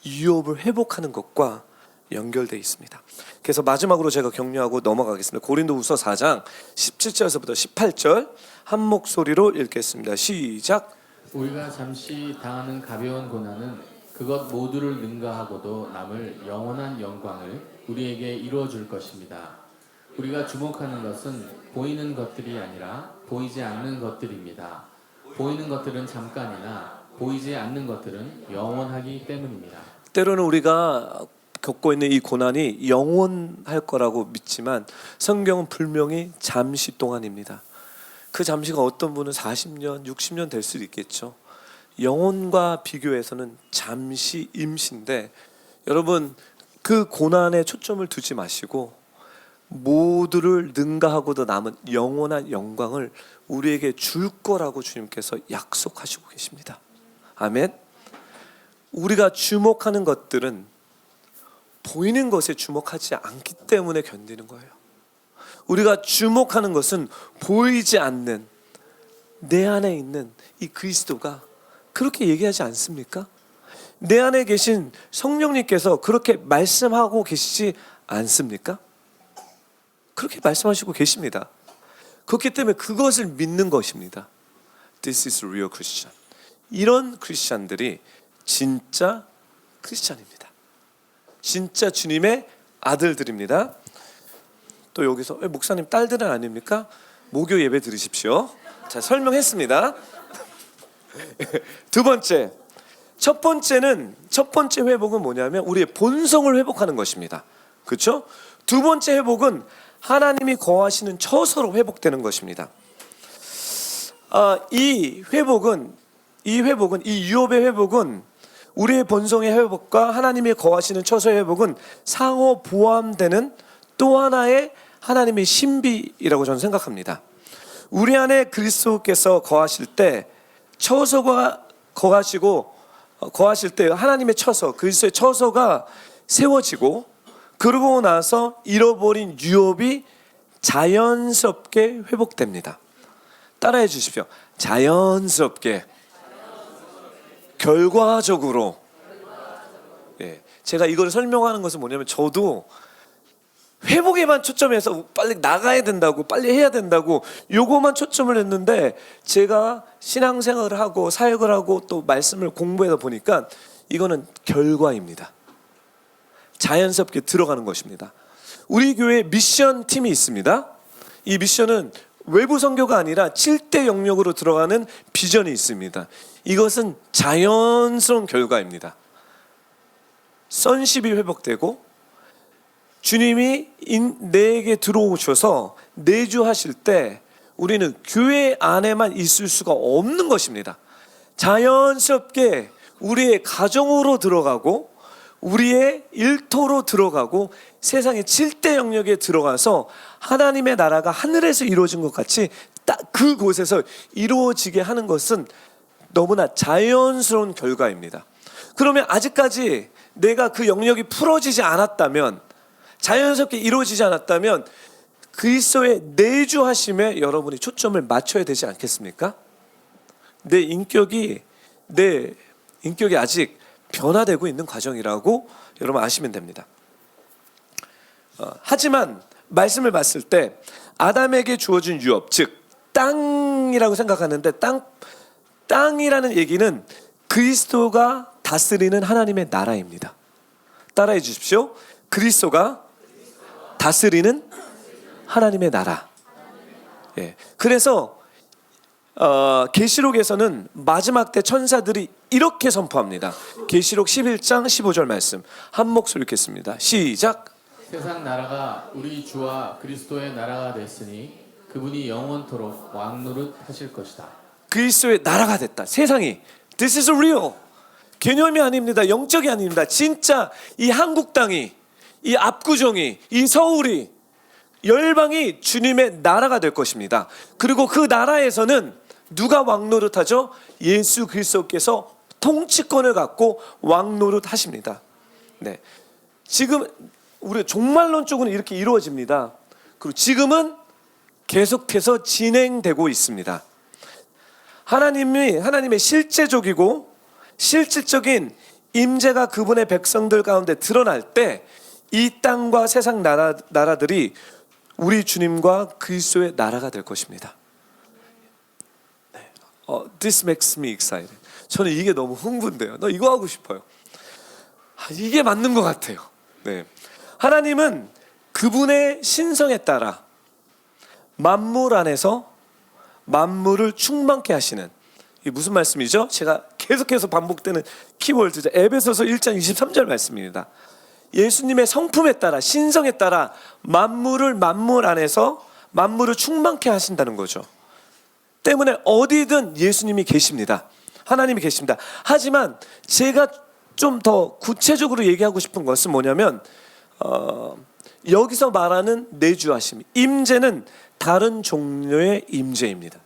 유업을 회복하는 것과 연결되어 있습니다. 그래서 마지막으로 제가 격려하고 넘어가겠습니다. 고린도후서 4장 17절에서부터 18절 한 목소리로 읽겠습니다. 시작. 우리가 잠시 당하는 가벼운 고난은 그것 모두를 능가하고도 남을 영원한 영광을 우리에게 이루어 줄 것입니다. 우리가 주목하는 것은 보이는 것들이 아니라 보이지 않는 것들입니다. 보이는 것들은 잠깐이나 보이지 않는 것들은 영원하기 때문입니다. 때로는 우리가 겪고 있는 이 고난이 영원할 거라고 믿지만 성경은 분명히 잠시 동안입니다. 그 잠시가 어떤 분은 40년, 60년 될 수도 있겠죠. 영혼과 비교해서는 잠시 임시인데, 여러분 그 고난에 초점을 두지 마시고 모두를 능가하고도 남은 영원한 영광을 우리에게 줄 거라고 주님께서 약속하시고 계십니다. 아멘. 우리가 주목하는 것들은 보이는 것에 주목하지 않기 때문에 견디는 거예요. 우리가 주목하는 것은 보이지 않는 내 안에 있는 이 그리스도가, 그렇게 얘기하지 않습니까? 내 안에 계신 성령님께서 그렇게 말씀하고 계시지 않습니까? 그렇게 말씀하시고 계십니다. 그렇기 때문에 그것을 믿는 것입니다. This is real Christian. 이런 크리스찬들이 진짜 크리스찬입니다. 진짜 주님의 아들들입니다. 또 여기서 목사님 딸들은 아닙니까? 목요 예배 들으십시오. 자, 설명했습니다. 두 번째, 첫 번째 회복은 뭐냐면 우리의 본성을 회복하는 것입니다. 그렇죠? 두 번째 회복은 하나님이 거하시는 처소로 회복되는 것입니다. 이 유업의 회복은, 우리의 본성의 회복과 하나님이 거하시는 처소의 회복은 상호 보완되는 또 하나의 하나님의 신비라고 저는 생각합니다. 우리 안에 그리스도께서 거하실 때, 처소가 거하실 때 하나님의 처소, 그리스도의 처소가 세워지고, 그러고 나서 잃어버린 유업이 자연스럽게 회복됩니다. 따라해 주십시오. 자연스럽게, 결과적으로. 예, 제가 이걸 설명하는 것은 뭐냐면, 저도 회복에만 초점해서 빨리 나가야 된다고, 빨리 해야 된다고 요거만 초점을 했는데, 제가 신앙생활을 하고 사역을 하고 또 말씀을 공부하다 보니까 이거는 결과입니다. 자연스럽게 들어가는 것입니다. 우리 교회에 미션 팀이 있습니다. 이 미션은 외부 선교가 아니라 7대 영역으로 들어가는 비전이 있습니다. 이것은 자연스러운 결과입니다. 선십이 회복되고 주님이 내게 들어오셔서 내주하실 때 우리는 교회 안에만 있을 수가 없는 것입니다. 자연스럽게 우리의 가정으로 들어가고 우리의 일터로 들어가고 세상의 7대 영역에 들어가서 하나님의 나라가 하늘에서 이루어진 것 같이 딱 그곳에서 이루어지게 하는 것은 너무나 자연스러운 결과입니다. 그러면 아직까지 내가 그 영역이 풀어지지 않았다면, 자연스럽게 이루어지지 않았다면 그리스도의 내주하심에 여러분이 초점을 맞춰야 되지 않겠습니까? 내 인격이 아직 변화되고 있는 과정이라고 여러분 아시면 됩니다. 하지만 말씀을 봤을 때 아담에게 주어진 유업, 즉 땅이라고 생각하는데, 땅이라는 얘기는 그리스도가 다스리는 하나님의 나라입니다. 따라해 주십시오. 그리스도가 다스리는 하나님의 나라. 예. 그래서 계시록에서는 마지막 때 천사들이 이렇게 선포합니다. 계시록 11장 15절 말씀 한 목소리 읽겠습니다. 시작. 세상 나라가 우리 주와 그리스도의 나라가 됐으니 그분이 영원토록 왕노릇 하실 것이다. 그리스도의 나라가 됐다. 세상이. This is real. 개념이 아닙니다. 영적이 아닙니다. 진짜 이 한국 땅이, 이 압구정이, 이 서울이, 열방이 주님의 나라가 될 것입니다. 그리고 그 나라에서는 누가 왕노릇하죠? 예수 그리스도께서 통치권을 갖고 왕노릇 하십니다. 네. 지금 우리 종말론 쪽은 이렇게 이루어집니다. 그리고 지금은 계속해서 진행되고 있습니다. 하나님의 실질적인 임재가 그분의 백성들 가운데 드러날 때 이 땅과 세상 나라들이 우리 주님과 그리스도의 나라가 될 것입니다. 네. This makes me excited. 저는 이게 너무 흥분돼요. 너 이거 하고 싶어요. 이게 맞는 것 같아요. 네. 하나님은 그분의 신성에 따라 만물 안에서 만물을 충만케 하시는, 이게 무슨 말씀이죠? 제가 계속해서 반복되는 키워드죠. 에베소서 1장 23절 말씀입니다. 예수님의 성품에 따라, 신성에 따라 만물을 만물 안에서 만물을 충만케 하신다는 거죠. 때문에 어디든 예수님이 계십니다. 하나님이 계십니다. 하지만 제가 좀 더 구체적으로 얘기하고 싶은 것은 뭐냐면 여기서 말하는 내주하심, 임재는 다른 종류의 임재입니다.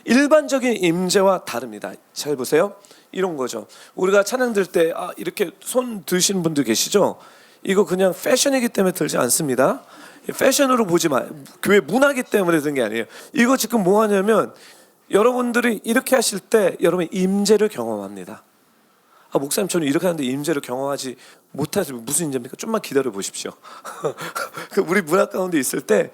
일반적인 임재와 다릅니다. 잘 보세요. 이런 거죠. 우리가 찬양 들 때 이렇게 손 드시는 분들 계시죠? 이거 그냥 패션이기 때문에 들지 않습니다. 패션으로 보지 마. 교회 문화기 때문에 든 게 아니에요. 이거 지금 뭐 하냐면 여러분들이 이렇게 하실 때 여러분 임재를 경험합니다. 목사님 저는 이렇게 하는데 임재를 경험하지 못하지. 무슨 임재입니까? 좀만 기다려 보십시오. 우리 문화 가운데 있을 때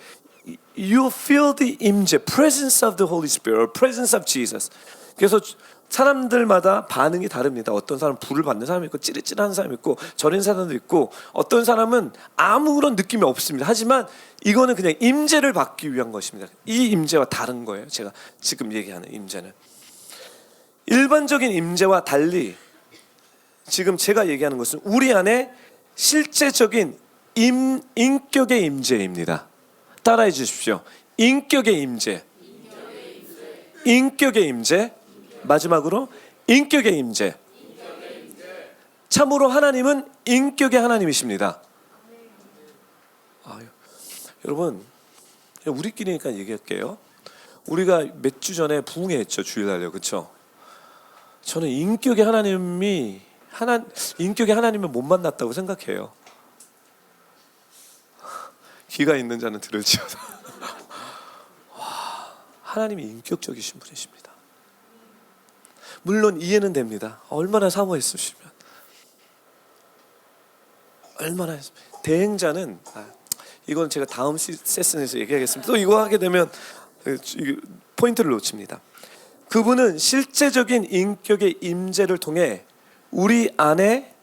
You feel the 임재, presence of the Holy Spirit, or presence of Jesus. 그래서 사람들마다 반응이 다릅니다. 어떤 사람은 불을 받는 사람이 있고 찌릿찌릿한 사람이 있고 저린 사람도 있고, 어떤 사람은 아무런 느낌이 없습니다. 하지만 이거는 그냥 임재를 받기 위한 것입니다. 이 임재와 다른 거예요. 제가 지금 얘기하는 임재는 일반적인 임재와 달리 지금 제가 얘기하는 것은 우리 안에 실제적인 인격의 임재입니다. 따라해 주십시오. 인격의 임재. 인격의 임재. 마지막으로 인격의 임재. 참으로 하나님은 인격의 하나님이십니다. 여러분, 우리끼리니까 얘기할게요. 우리가 몇 주 전에 부흥회했죠. 주일날요. 그렇죠? 저는 인격의 하나님을 못 만났다고 생각해요. 귀가 있는 자는 들을지어다. 하나님이 인격적이신 분이십니다. 물론 이해는 됩니다. 얼마나 사모했으시면, 얼마나 대행자는 이건 제가 다음 세션에서 얘기하겠습니다. 또 이거 하게 되면 포인트를 놓칩니다. 그분은 실제적인 인격의 임재를 통해 우리 안에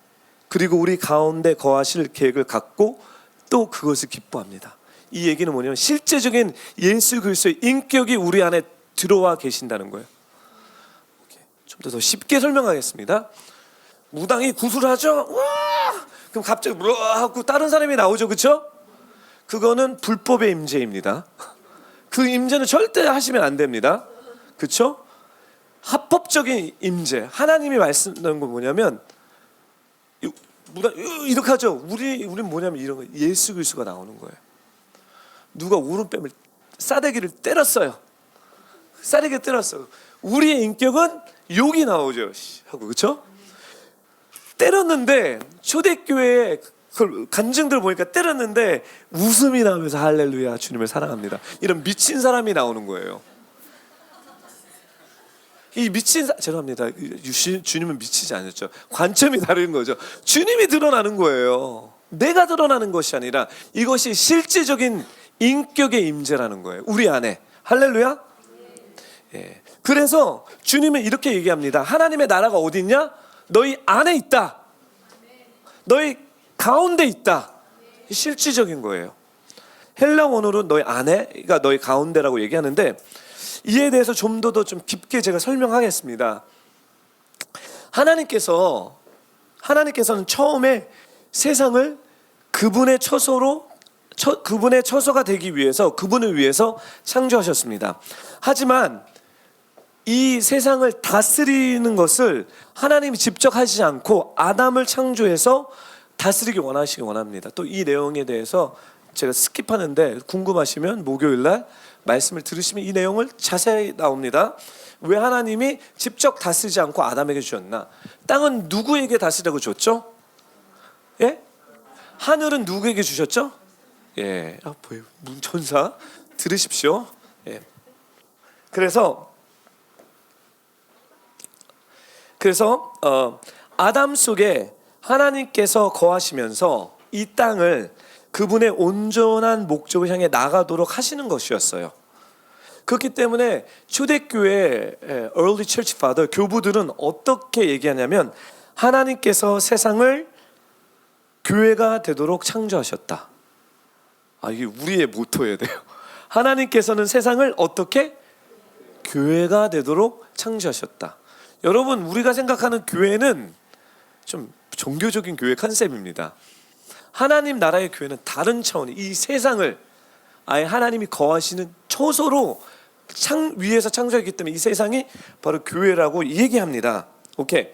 그리고 우리 가운데 거하실 계획을 갖고 또 그것을 기뻐합니다. 이 얘기는 뭐냐면 실제적인 예수 그리스도의 인격이 우리 안에 들어와 계신다는 거예요. 좀 더 쉽게 설명하겠습니다. 무당이 구슬을 하죠. 와! 그럼 갑자기 하고 다른 사람이 나오죠. 그렇죠? 그거는 불법의 임재입니다. 그 임재는 절대 하시면 안 됩니다. 그렇죠? 합법적인 임재. 하나님이 말씀하는 건 뭐냐면 무당 이렇게 하죠. 우리는 뭐냐면 이런 거, 예수 그리스도가 나오는 거예요. 누가 오른뺨을 싸대기를 때렸어요. 싸대기를 때렸어요. 우리의 인격은 욕이 나오죠. 하고 그렇죠? 때렸는데 초대교회에 그걸 간증들 보니까 때렸는데 웃음이 나면서 할렐루야 주님을 사랑합니다. 이런 미친 사람이 나오는 거예요. 이 죄송합니다. 주님은 미치지 않았죠. 관점이 다른 거죠. 주님이 드러나는 거예요. 내가 드러나는 것이 아니라 이것이 실제적인 인격의 임재라는 거예요. 우리 안에. 할렐루야. 예. 그래서 주님은 이렇게 얘기합니다. 하나님의 나라가 어디 있냐? 너희 안에 있다. 너희 가운데 있다. 실질적인 거예요. 헬라 원어로 너희 안에가 너희 가운데라고 얘기하는데 이에 대해서 좀 더 좀 깊게 제가 설명하겠습니다. 하나님께서는 처음에 세상을 그분의 그분의 처소가 되기 위해서, 그분을 위해서 창조하셨습니다. 하지만 이 세상을 다스리는 것을 하나님이 직접 하시지 않고 아담을 창조해서 다스리기 원합니다. 또 이 내용에 대해서 제가 스킵하는데 궁금하시면 목요일날 말씀을 들으시면 이 내용을 자세히 나옵니다. 왜 하나님이 직접 다스리지 않고 아담에게 주셨나? 땅은 누구에게 다스리라고 줬죠? 예? 하늘은 누구에게 주셨죠? 예, 뭐예요? 문천사 들으십시오. 예. 그래서 아담 속에 하나님께서 거하시면서 이 땅을 그분의 온전한 목적을 향해 나가도록 하시는 것이었어요. 그렇기 때문에 초대교회 early church father 교부들은 어떻게 얘기하냐면 하나님께서 세상을 교회가 되도록 창조하셨다. 이게 우리의 모토여야 돼요. 하나님께서는 세상을 어떻게 교회가 되도록 창조하셨다. 여러분, 우리가 생각하는 교회는 좀 종교적인 교회 컨셉입니다. 하나님 나라의 교회는 다른 차원이, 이 세상을 아예 하나님이 거하시는 초소로 위에서 창조했기 때문에 이 세상이 바로 교회라고 얘기합니다. 오케이.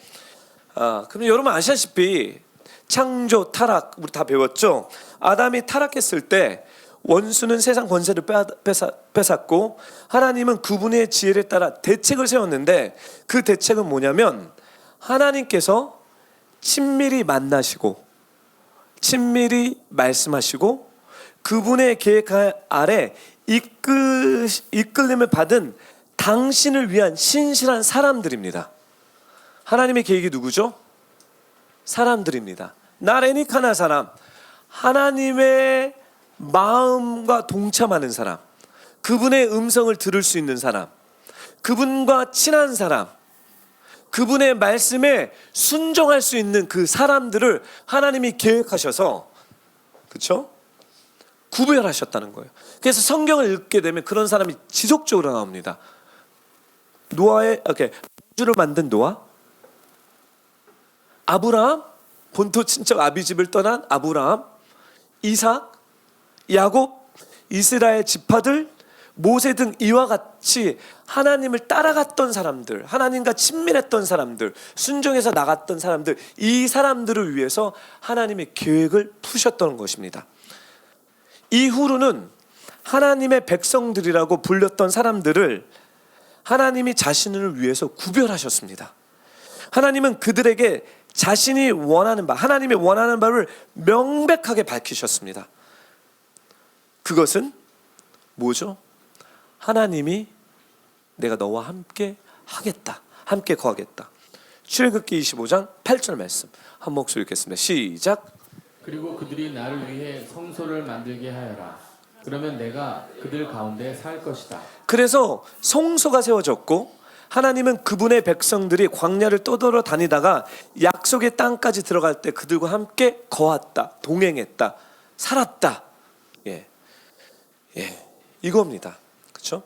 그럼 여러분 아시다시피 창조, 타락 우리 다 배웠죠? 아담이 타락했을 때 원수는 세상 권세를 뺏었고 하나님은 그분의 지혜를 따라 대책을 세웠는데 그 대책은 뭐냐면 하나님께서 친밀히 만나시고 친밀히 말씀하시고 그분의 계획 아래 이끌림을 받은 당신을 위한 신실한 사람들입니다. 하나님의 계획이 누구죠? 사람들입니다. 나레니카나 사람, 하나님의 마음과 동참하는 사람, 그분의 음성을 들을 수 있는 사람, 그분과 친한 사람, 그분의 말씀에 순종할 수 있는 그 사람들을 하나님이 계획하셔서, 그렇죠? 구별하셨다는 거예요. 그래서 성경을 읽게 되면 그런 사람이 지속적으로 나옵니다. 우주를 만든 노아, 아브라함, 본토 친척 아비집을 떠난 아브라함, 이삭, 야곱, 이스라엘 지파들, 모세 등 이와 같이 하나님을 따라갔던 사람들, 하나님과 친밀했던 사람들, 순종해서 나갔던 사람들, 이 사람들을 위해서 하나님의 계획을 푸셨던 것입니다. 이후로는 하나님의 백성들이라고 불렸던 사람들을 하나님이 자신을 위해서 구별하셨습니다. 하나님은 그들에게 자신이 원하는 바, 하나님이 원하는 바를 명백하게 밝히셨습니다. 그것은 뭐죠? 하나님이 내가 너와 함께 하겠다, 함께 거하겠다. 출애굽기 25장 8절 말씀 한 목소리 읽겠습니다. 시작. 그리고 그들이 나를 위해 성소를 만들게 하여라. 그러면 내가 그들 가운데 살 것이다. 그래서 성소가 세워졌고 하나님은 그분의 백성들이 광야를 떠돌아 다니다가 약속의 땅까지 들어갈 때 그들과 함께 거했다, 동행했다, 살았다. 이겁니다. 그렇죠?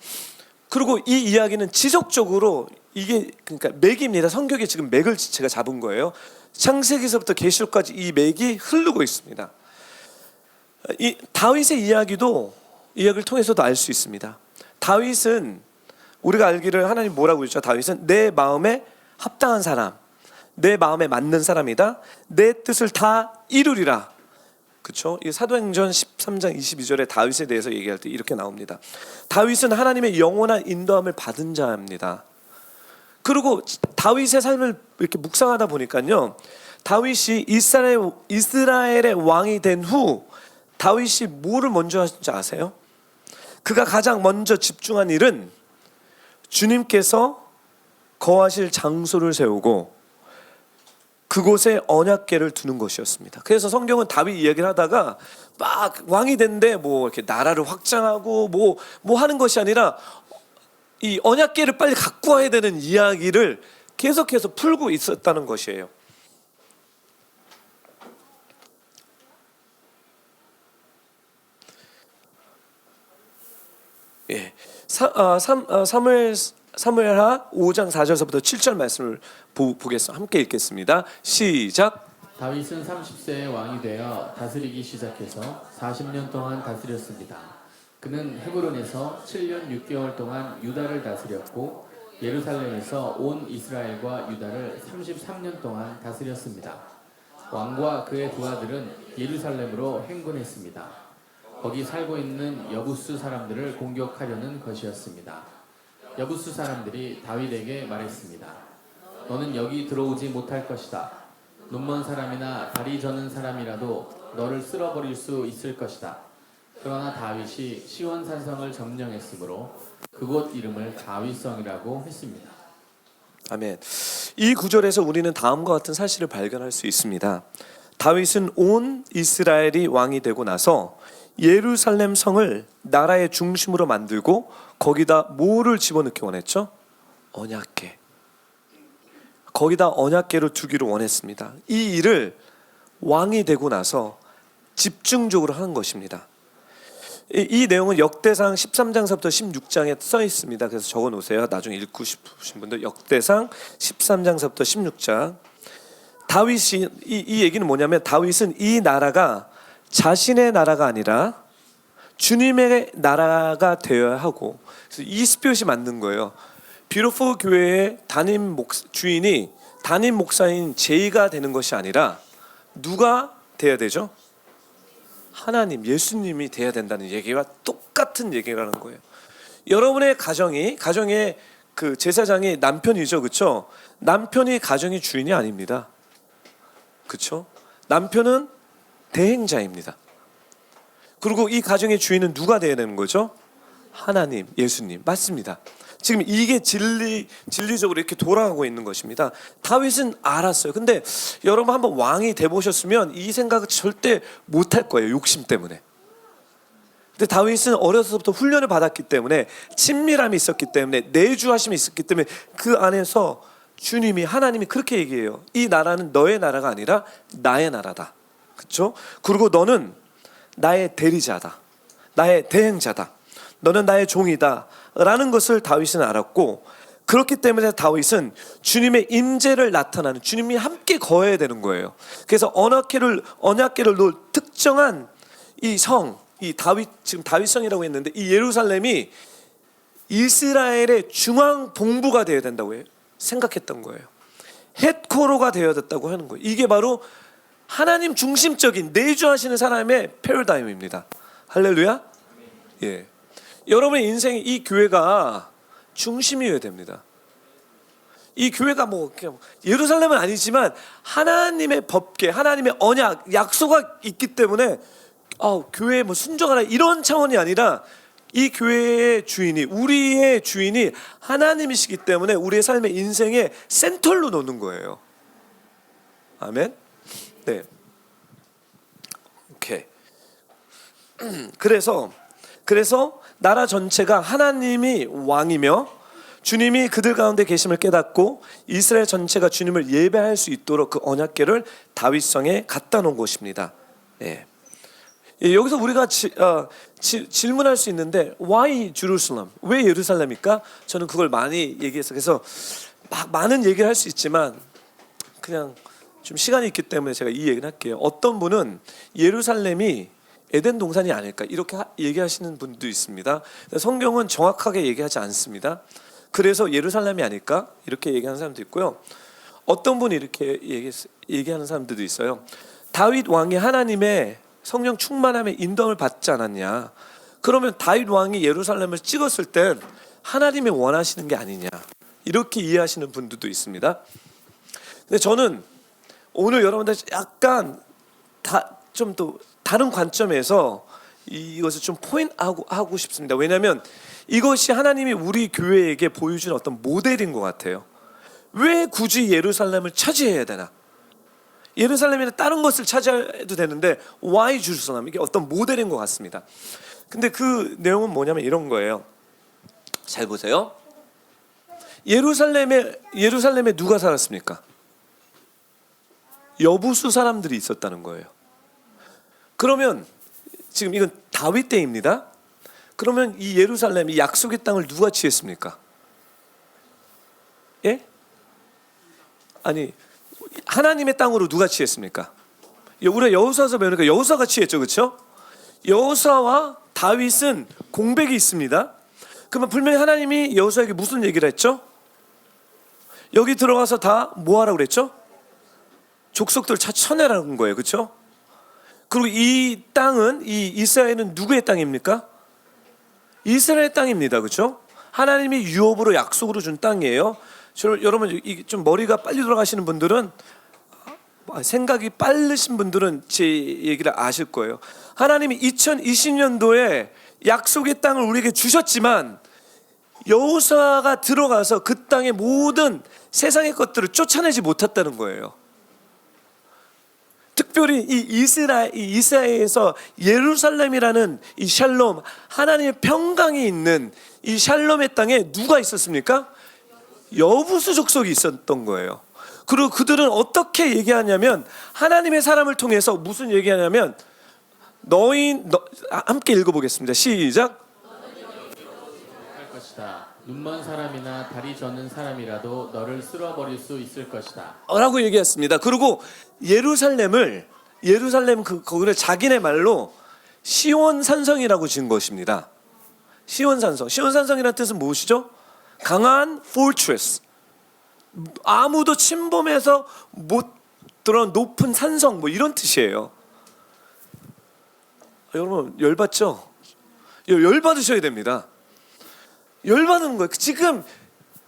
그리고 이 이야기는 지속적으로 이게 그러니까 맥입니다. 성경에 지금 맥을 제가 잡은 거예요. 창세기서부터 계시록까지 이 맥이 흐르고 있습니다. 이 다윗의 이야기를 통해서도 알 수 있습니다. 다윗은 우리가 알기를 하나님 뭐라고 했죠? 다윗은 내 마음에 합당한 사람, 내 마음에 맞는 사람이다. 내 뜻을 다 이루리라. 그렇죠? 이 사도행전 13장 22절에 다윗에 대해서 얘기할 때 이렇게 나옵니다. 다윗은 하나님의 영원한 인도함을 받은 자입니다. 그리고 다윗의 삶을 이렇게 묵상하다 보니까요, 다윗이 이스라엘의 왕이 된 후 다윗이 뭐를 먼저 하신지 아세요? 그가 가장 먼저 집중한 일은 주님께서 거하실 장소를 세우고 그곳에 언약궤를 두는 것이었습니다. 그래서 성경은 다윗 이야기를 하다가 막 왕이 됐는데 뭐 이렇게 나라를 확장하고 뭐 하는 것이 아니라 이 언약궤를 빨리 갖고 와야 되는 이야기를 계속해서 풀고 있었다는 것이에요. 사무엘하 5장 4절서부터 7절 말씀을 보겠습니다. 함께 읽겠습니다. 시작. 다윗은 30세에 왕이 되어 다스리기 시작해서 40년 동안 다스렸습니다. 그는 헤브론에서 7년 6개월 동안 유다를 다스렸고 예루살렘에서 온 이스라엘과 유다를 33년 동안 다스렸습니다. 왕과 그의 두 아들은 예루살렘으로 행군했습니다. 거기 살고 있는 여부수 사람들을 공격하려는 것이었습니다. 여부수 사람들이 다윗에게 말했습니다. 너는 여기 들어오지 못할 것이다. 눈먼 사람이나 다리 저는 사람이라도 너를 쓸어버릴 수 있을 것이다. 그러나 다윗이 시온산성을 점령했으므로 그곳 이름을 다윗성이라고 했습니다. 아멘. 이 구절에서 우리는 다음과 같은 사실을 발견할 수 있습니다. 다윗은 온 이스라엘이 왕이 되고 나서 예루살렘 성을 나라의 중심으로 만들고 거기다 뭐를 집어넣기 원했죠? 언약궤. 거기다 언약궤를 두기를 원했습니다. 이 일을 왕이 되고 나서 집중적으로 하는 것입니다. 이 내용은 역대상 13장서부터 16장에 써 있습니다. 그래서 적어 놓으세요. 나중에 읽고 싶으신 분들 역대상 13장서부터 16장. 다윗이 이 얘기는 뭐냐면 다윗은 이 나라가 자신의 나라가 아니라 주님의 나라가 되어야 하고, 그래서 이 스피릿이 맞는 거예요. 비로포 교회의 주인이 담임 목사인 제이가 되는 것이 아니라 누가 돼야 되죠? 하나님, 예수님이 돼야 된다는 얘기와 똑같은 얘기라는 거예요. 여러분의 가정의 그 제사장이 남편이죠, 그렇죠? 남편이 가정의 주인이 아닙니다, 그렇죠? 남편은 대행자입니다. 그리고 이 가정의 주인은 누가 돼야 되는 거죠? 하나님, 예수님. 맞습니다. 지금 이게 진리적으로 이렇게 돌아가고 있는 것입니다. 다윗은 알았어요. 근데 여러분 한번 왕이 돼보셨으면 이 생각을 절대 못할 거예요, 욕심 때문에. 근데 다윗은 어려서부터 훈련을 받았기 때문에, 친밀함이 있었기 때문에, 내주하심이 있었기 때문에 그 안에서 주님이, 하나님이 그렇게 얘기해요. 이 나라는 너의 나라가 아니라 나의 나라다, 그렇죠? 그리고 너는 나의 대리자다, 나의 대행자다, 너는 나의 종이다 라는 것을 다윗은 알았고, 그렇기 때문에 다윗은 주님의 임재를 나타나는, 주님이 함께 거해야 되는 거예요. 그래서 언약궤를 놓을 특정한 이 성, 이 다윗, 지금 다윗성이라고 했는데 이 예루살렘이 이스라엘의 중앙 본부가 되어야 된다고 생각했던 거예요. 헤드코어가 되어야 됐다고 하는 거예요. 이게 바로 하나님 중심적인 내주하시는 사람의 패러다임입니다. 할렐루야. 예. 여러분의 인생에 이 교회가 중심이어야 됩니다. 이 교회가 그냥 예루살렘은 아니지만 하나님의 법궤, 하나님의 언약, 약속이 있기 때문에 교회에 순종하라 이런 차원이 아니라, 이 교회의 주인이, 우리의 주인이 하나님이시기 때문에 우리의 삶의 인생의 센터로 놓는 거예요. 아멘. 네. 오케이. 그래서 나라 전체가 하나님이 왕이며 주님이 그들 가운데 계심을 깨닫고 이스라엘 전체가 주님을 예배할 수 있도록 그 언약궤를 다윗성에 갖다 놓은 곳입니다. 예. 여기서 우리가 질문할 수 있는데, why Jerusalem? 왜 예루살렘일까? 저는 그걸 많이 얘기해서, 그래서 많은 얘기를 할 수 있지만 그냥 좀 시간이 있기 때문에 제가 이 얘기를 할게요. 어떤 분은 예루살렘이 에덴 동산이 아닐까 이렇게 얘기하시는 분도 있습니다. 성경은 정확하게 얘기하지 않습니다. 그래서 예루살렘이 아닐까 이렇게 얘기하는 사람도 있고요. 어떤 분이 이렇게 얘기하는 사람들도 있어요. 다윗 왕이 하나님의 성령 충만함의 인도를 받지 않았냐, 그러면 다윗 왕이 예루살렘을 찍었을 땐 하나님이 원하시는 게 아니냐, 이렇게 이해하시는 분들도 있습니다. 근데 저는 오늘 여러분들 약간 좀 더 다른 관점에서 이것을 좀 포인트하고 싶습니다. 왜냐하면 이것이 하나님이 우리 교회에게 보여준 어떤 모델인 것 같아요. 왜 굳이 예루살렘을 차지해야 되나? 예루살렘이나 다른 것을 차지해도 되는데 why Jerusalem? 이게 어떤 모델인 것 같습니다. 근데 그 내용은 뭐냐면 이런 거예요. 잘 보세요. 예루살렘에 누가 살았습니까? 여부수 사람들이 있었다는 거예요. 그러면 지금 이건 다윗 때입니다. 그러면 이 예루살렘, 이 약속의 땅을 누가 취했습니까? 예? 아니, 하나님의 땅으로 누가 취했습니까? 우리가 여호수아서 배우니까 여호수아가 취했죠, 그렇죠? 여호수아와 다윗은 공백이 있습니다. 그러면 분명히 하나님이 여호수아에게 무슨 얘기를 했죠? 여기 들어가서 다 뭐 하라고 그랬죠? 족속들 쳐내라는 거예요, 그렇죠? 그리고 이 땅은, 이 이스라엘은 누구의 땅입니까? 이스라엘 땅입니다, 그렇죠? 하나님이 유업으로 약속으로 준 땅이에요. 여러분 좀 머리가 빨리 돌아가시는 분들은, 생각이 빠르신 분들은 제 얘기를 아실 거예요. 하나님이 2020년도에 약속의 땅을 우리에게 주셨지만 여호수아가 들어가서 그 땅의 모든 세상의 것들을 쫓아내지 못했다는 거예요. 특별히 이 이스라엘에서 예루살렘이라는 이 샬롬, 하나님의 평강이 있는 이 샬롬의 땅에 누가 있었습니까? 여부수 족속이 있었던 거예요. 그리고 그들은 어떻게 얘기하냐면, 하나님의 사람을 통해서 무슨 얘기하냐면, 함께 읽어보겠습니다. 시작. 할 것이다. 눈먼 사람이나 다리 저는 사람이라도 너를 쓸어버릴 수 있을 것이다. 라고 얘기했습니다. 그리고 예루살렘 거기를 자기네 말로 시온산성이라고 지은 것입니다. 시온산성. 시온산성이라는 뜻은 무엇이죠? 강한 fortress. 아무도 침범해서 못 들어온 높은 산성, 뭐 이런 뜻이에요. 여러분 열받죠? 열받으셔야 됩니다. 열받는 거예요. 지금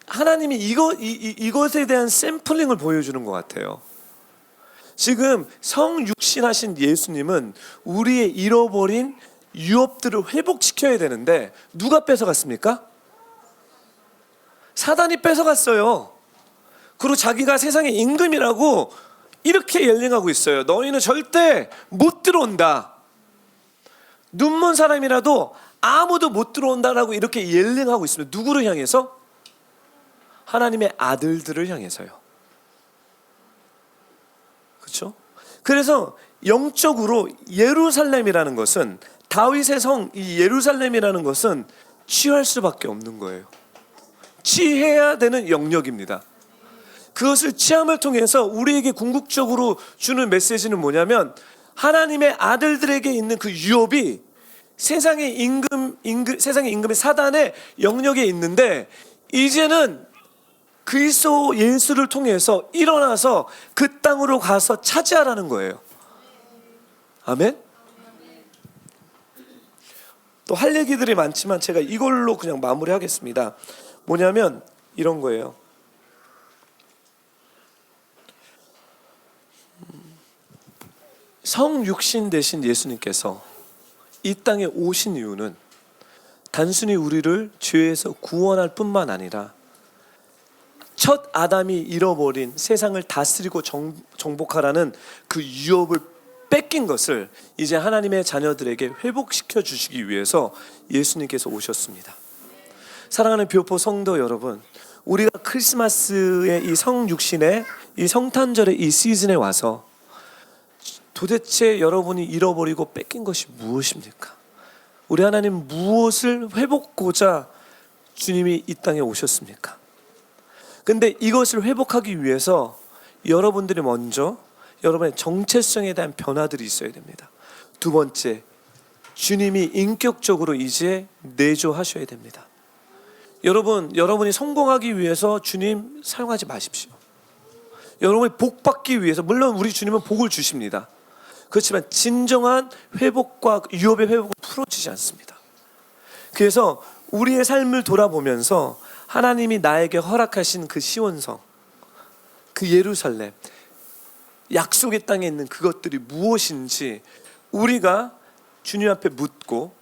하나님이 이것에 대한 샘플링을 보여주는 것 같아요. 지금 성육신하신 예수님은 우리의 잃어버린 유업들을 회복시켜야 되는데 누가 뺏어갔습니까? 사단이 뺏어갔어요. 그리고 자기가 세상의 임금이라고 이렇게 옐링하고 있어요. 너희는 절대 못 들어온다. 눈먼 사람이라도 아무도 못 들어온다라고 이렇게 옐링하고 있습니다. 누구를 향해서? 하나님의 아들들을 향해서요. 그렇죠? 그래서 영적으로 예루살렘이라는 것은, 다윗의 성, 이 예루살렘이라는 것은 취할 수밖에 없는 거예요. 취해야 되는 영역입니다. 그것을 취함을 통해서 우리에게 궁극적으로 주는 메시지는 뭐냐면, 하나님의 아들들에게 있는 그 유업이 세상의 임금의 사단의 영역에 있는데, 이제는 그리스도 예수를 통해서 일어나서 그 땅으로 가서 차지하라는 거예요. 아멘? 또 할 얘기들이 많지만 제가 이걸로 그냥 마무리하겠습니다. 뭐냐면 이런 거예요. 성육신 되신 예수님께서 이 땅에 오신 이유는 단순히 우리를 죄에서 구원할 뿐만 아니라 첫 아담이 잃어버린 세상을 다스리고 정복하라는 그 유업을 뺏긴 것을 이제 하나님의 자녀들에게 회복시켜 주시기 위해서 예수님께서 오셨습니다. 사랑하는 뷰포 성도 여러분, 우리가 크리스마스의 이 성육신의 이 성탄절의 이 시즌에 와서 도대체 여러분이 잃어버리고 뺏긴 것이 무엇입니까? 우리 하나님 무엇을 회복하고자 주님이 이 땅에 오셨습니까? 근데 이것을 회복하기 위해서 여러분들이 먼저 여러분의 정체성에 대한 변화들이 있어야 됩니다. 두 번째, 주님이 인격적으로 이제 내조하셔야 됩니다. 여러분이 성공하기 위해서 주님 사용하지 마십시오. 여러분이 복 받기 위해서, 물론 우리 주님은 복을 주십니다. 그렇지만 진정한 회복과 유업의 회복은 풀어지지 않습니다. 그래서 우리의 삶을 돌아보면서 하나님이 나에게 허락하신 그 시온성, 그 예루살렘, 약속의 땅에 있는 그것들이 무엇인지 우리가 주님 앞에 묻고,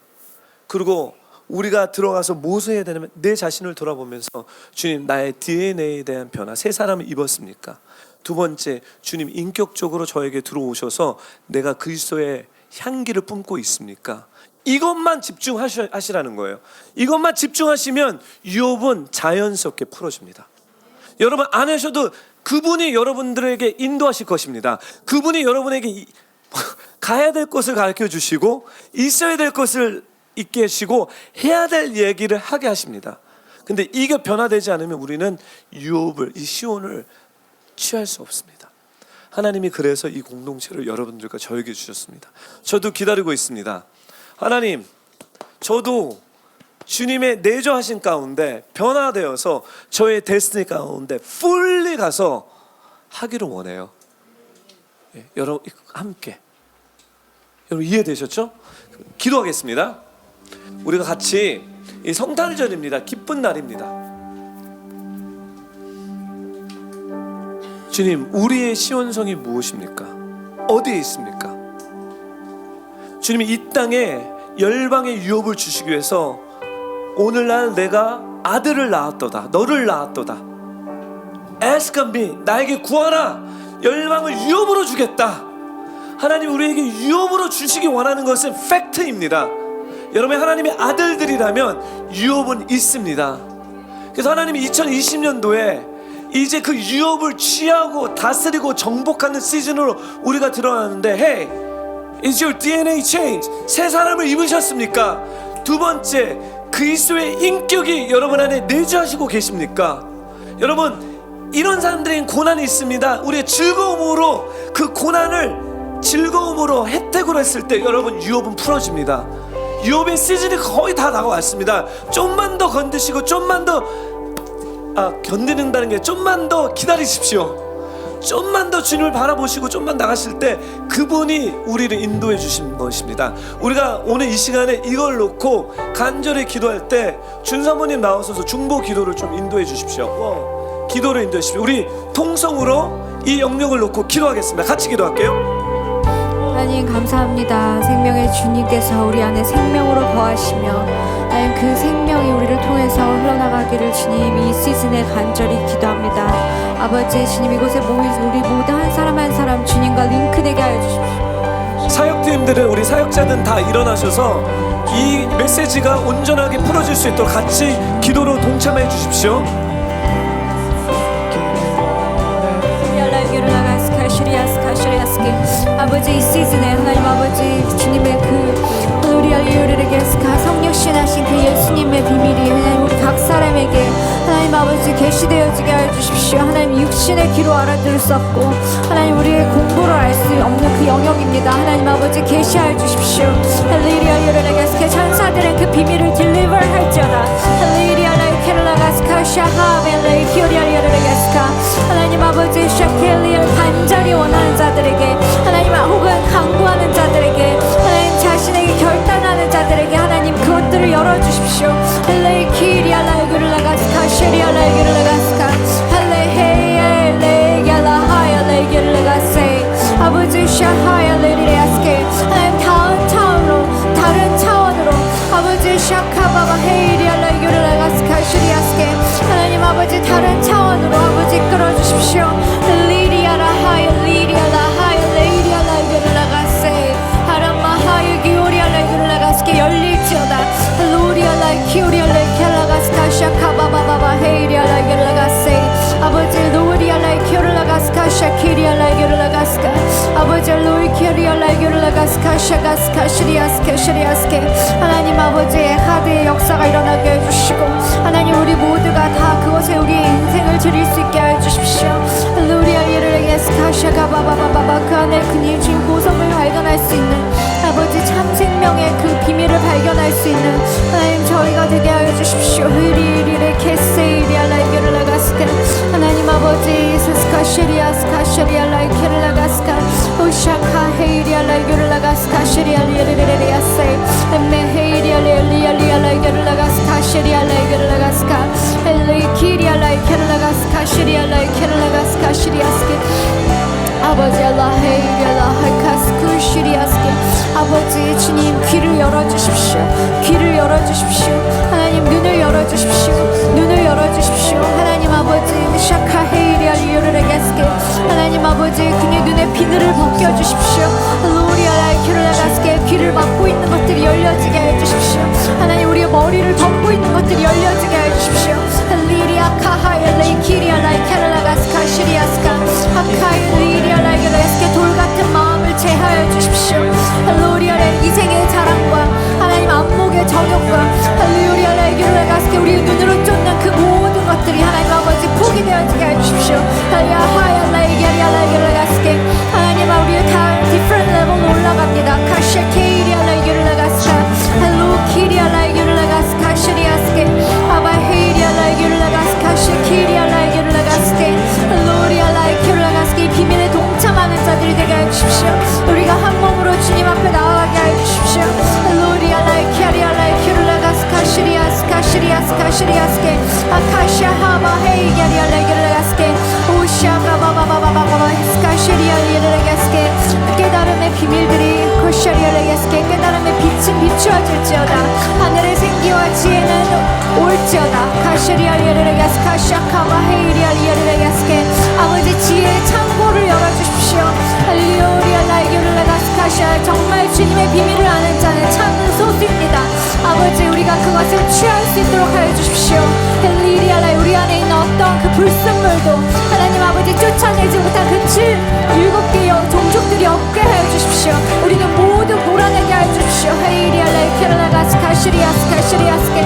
그리고 우리가 들어가서 무엇을 해야 되냐면 내 자신을 돌아보면서, 주님, 나의 DNA에 대한 변화, 새 사람을 입었습니까? 두 번째, 주님 인격적으로 저에게 들어오셔서 내가 그리스도의 향기를 뿜고 있습니까? 이것만 집중하시라는 거예요. 이것만 집중하시면 유업은 자연스럽게 풀어집니다. 여러분 안 하셔도 그분이 여러분들에게 인도하실 것입니다. 그분이 여러분에게 가야 될 것을 가르쳐 주시고, 있어야 될 것을 있게 하시고, 해야 될 얘기를 하게 하십니다. 근데 이게 변화되지 않으면 우리는 유업을, 이 시온을 취할 수 없습니다. 하나님이 그래서 이 공동체를 여러분들과 저에게 주셨습니다. 저도 기다리고 있습니다. 하나님, 저도 주님의 내조하신 가운데 변화되어서 저의 데스티니 가운데 풀리 가서 하기를 원해요. 여러분 함께, 여러분 이해되셨죠? 기도하겠습니다. 우리가 같이, 이 성탄절입니다. 기쁜 날입니다. 주님, 우리의 시원성이 무엇입니까? 어디에 있습니까? 주님이 이 땅에 열방의 유업을 주시기 위해서 오늘날 내가 아들을 낳았도다, 너를 낳았도다. Ask of me, 나에게 구하라. 열방을 유업으로 주겠다. 하나님 우리에게 유업으로 주시기 원하는 것은 팩트입니다. 여러분, 하나님의 아들들이라면 유업은 있습니다. 그래서 하나님이 2020년도에 이제 그 유업을 취하고 다스리고 정복하는 시즌으로 우리가 들어가는데, Hey, is your DNA change? 새 사람을 입으셨습니까? 두 번째, 그리스도의 인격이 여러분 안에 내주하시고 계십니까? 여러분, 이런 사람들에겐 고난이 있습니다. 우리의 즐거움으로 그 고난을 즐거움으로 혜택으로 했을 때 여러분 유업은 풀어집니다. 유업의 시즌이 거의 다 나와왔습니다. 좀만 더 건드시고 좀만 더 견디는다는 게 좀만 더 기다리십시오. 좀만 더 주님을 바라보시고 좀만 나가실 때 그분이 우리를 인도해 주신 것입니다. 우리가 오늘 이 시간에 이걸 놓고 간절히 기도할 때 준사모님 나오셔서 중보 기도를 좀 인도해 주십시오. 기도를 인도해 주십시오. 우리 통성으로 이 영역을 놓고 기도하겠습니다. 같이 기도할게요. 하나님 감사합니다. 생명의 주님께서 우리 안에 생명으로 거하시며 하나님 그 생명이 우리를 통해서 흘러나가기를 주님 이 시즌에 간절히 기도합니다. 아버지, 주님 이곳에 모인 우리 모두 한 사람 한 사람 주님과 링크되게 하여 주십시오. 사역팀들은, 우리 사역자들은 다 일어나셔서 이 메시지가 온전하게 풀어질 수 있도록 같이 기도로 동참해 주십시오. 아버지, 이 시즌에 하나님 아버지 주님의 그 우리를 이루게 성육신하신 그 예수님의 비밀이 하나님 우리 각 사람에게 하나님 아버지 계시되어지게 하여 주십시오. 하나님 육신의 귀로 알아들을 수 없고 하나님 우리의 공부를 알 수 없는 그 영역입니다. 하나님 아버지 계시하여 주십시오. 할렐루야. 이르르게 천사들은 그 비밀을 딜리버 할지어다. 할렐루야. 하나님 아버지 샤켈리를 간절히 원하는 자들에게 하나님 혹은 강구하는 자들에게 하나님 자신에게 결단하는 자들에게 하나님 그것들을 열어주십시오. 아버지 샤하야 레리레스케 하나님 다른 차원으로 아버지 샤카바바 헤이리알라 유르라가스카 슈리아스케 하나님 아버지 다른 차원으로 아버지 끌어주십시오. 리리아라 하야 리리아라 하야 레이리알라 유르라가세 하람마 하야 기오리알라 유르라가스케 열릴지어다. 로리알라 키오리알라 켈라가스카 샤카바바바바 헤이리알라 유르라가세 아버지 로리알라 키오르라가스카 샤키리알라 유르라가스카 아버지 로이키리알라 유르라가스카 샤가스카 슈리아스케 하나님 아버지의 하드의 역사가 일어나게 해주시고 하나님 우리 모두가 다 그것에 우리의 인생을 드릴 수 있게 해주십시오. 루리아 예르레게스카 샤가바바바바바 그 안에 그님 준 보석을 발견할 수 있는 아버지 참 생명의 그 비밀을 발견할 수 있는 하나님 저희가 되게 하여 주십시오. 흐리리레 케세이리알라 유르라가스카 하나님 아버지 스스카시리아스카 슈리알라 키르라가스카 오샤카 헤이리알라 유르라가스카 슈리알 예르레레리아세 메헤이리알라 리알리알라 유르라가스카 슈리알라 유르라가스카 엘레키리알라 키르라가스카 슈리알라 키르라가스카 슈리아스케 아버지 알라헤이리알라 하카스쿠 슈리아스케 아버지 주님 귀를 열어주십시오. 귀를 열어주십시오. 하나님 눈을 열어주십시오. 눈을 열어주십시오. 하나님 아버지 샤카헤이리알 유르레게스케 하나님 아버지 그의 눈의 비늘을 벗겨주십시오. 로리아라 키르라가스케 귀를 막고 있는 것들이 열려지게 해주십시오. 하나님 우리의 머리를 덮고 있는 것들이 열려지게 해주십시오. 리리아 카하야 레이키리아라 캐라라가스카 시리아스카 하카이 리리아라 유레스케 돌같은 마음을 제하여 주십시오. 로리아의 이생의 자랑과 하나님 안목의 정욕과 로리아라 유레가스케 우리의 눈으로 쫓는 그 모든 것들이 하나님 아버지 포기되어지게 해주십시오. 하야 레이리아라 유레가스케 카시리아스케 아카샤하바 헤이게리알레게르레가스케 오샤가바바바바바바 스카시리알레게르레가스케 깨달음의 비밀들이 코샤리알레게스케 깨달음의 빛은 비추어질지어다 하늘의 생기와 지혜는 올지어다 카시리알레게르레가스 카샤카바 헤이리알레게르레가스케 아버지 지혜의 창고를 열어주십시오 할리오리알라이게르레가스 카샤 정말 주님의 비밀을 아는 자는 참는 소수입니다 아버지 우리가 그것을 취할 수 있도록 하여 주십시오 헬리리알라 우리 안에 있는 어떤 그 불순물도 하나님 아버지 쫓아내지 못한 그 7개 종족들이 없게 하여 주십시오 우리는 모두 몰아내게 하여 주십시오 헬리리알라 케르라가스 카시리아스 카시리아스케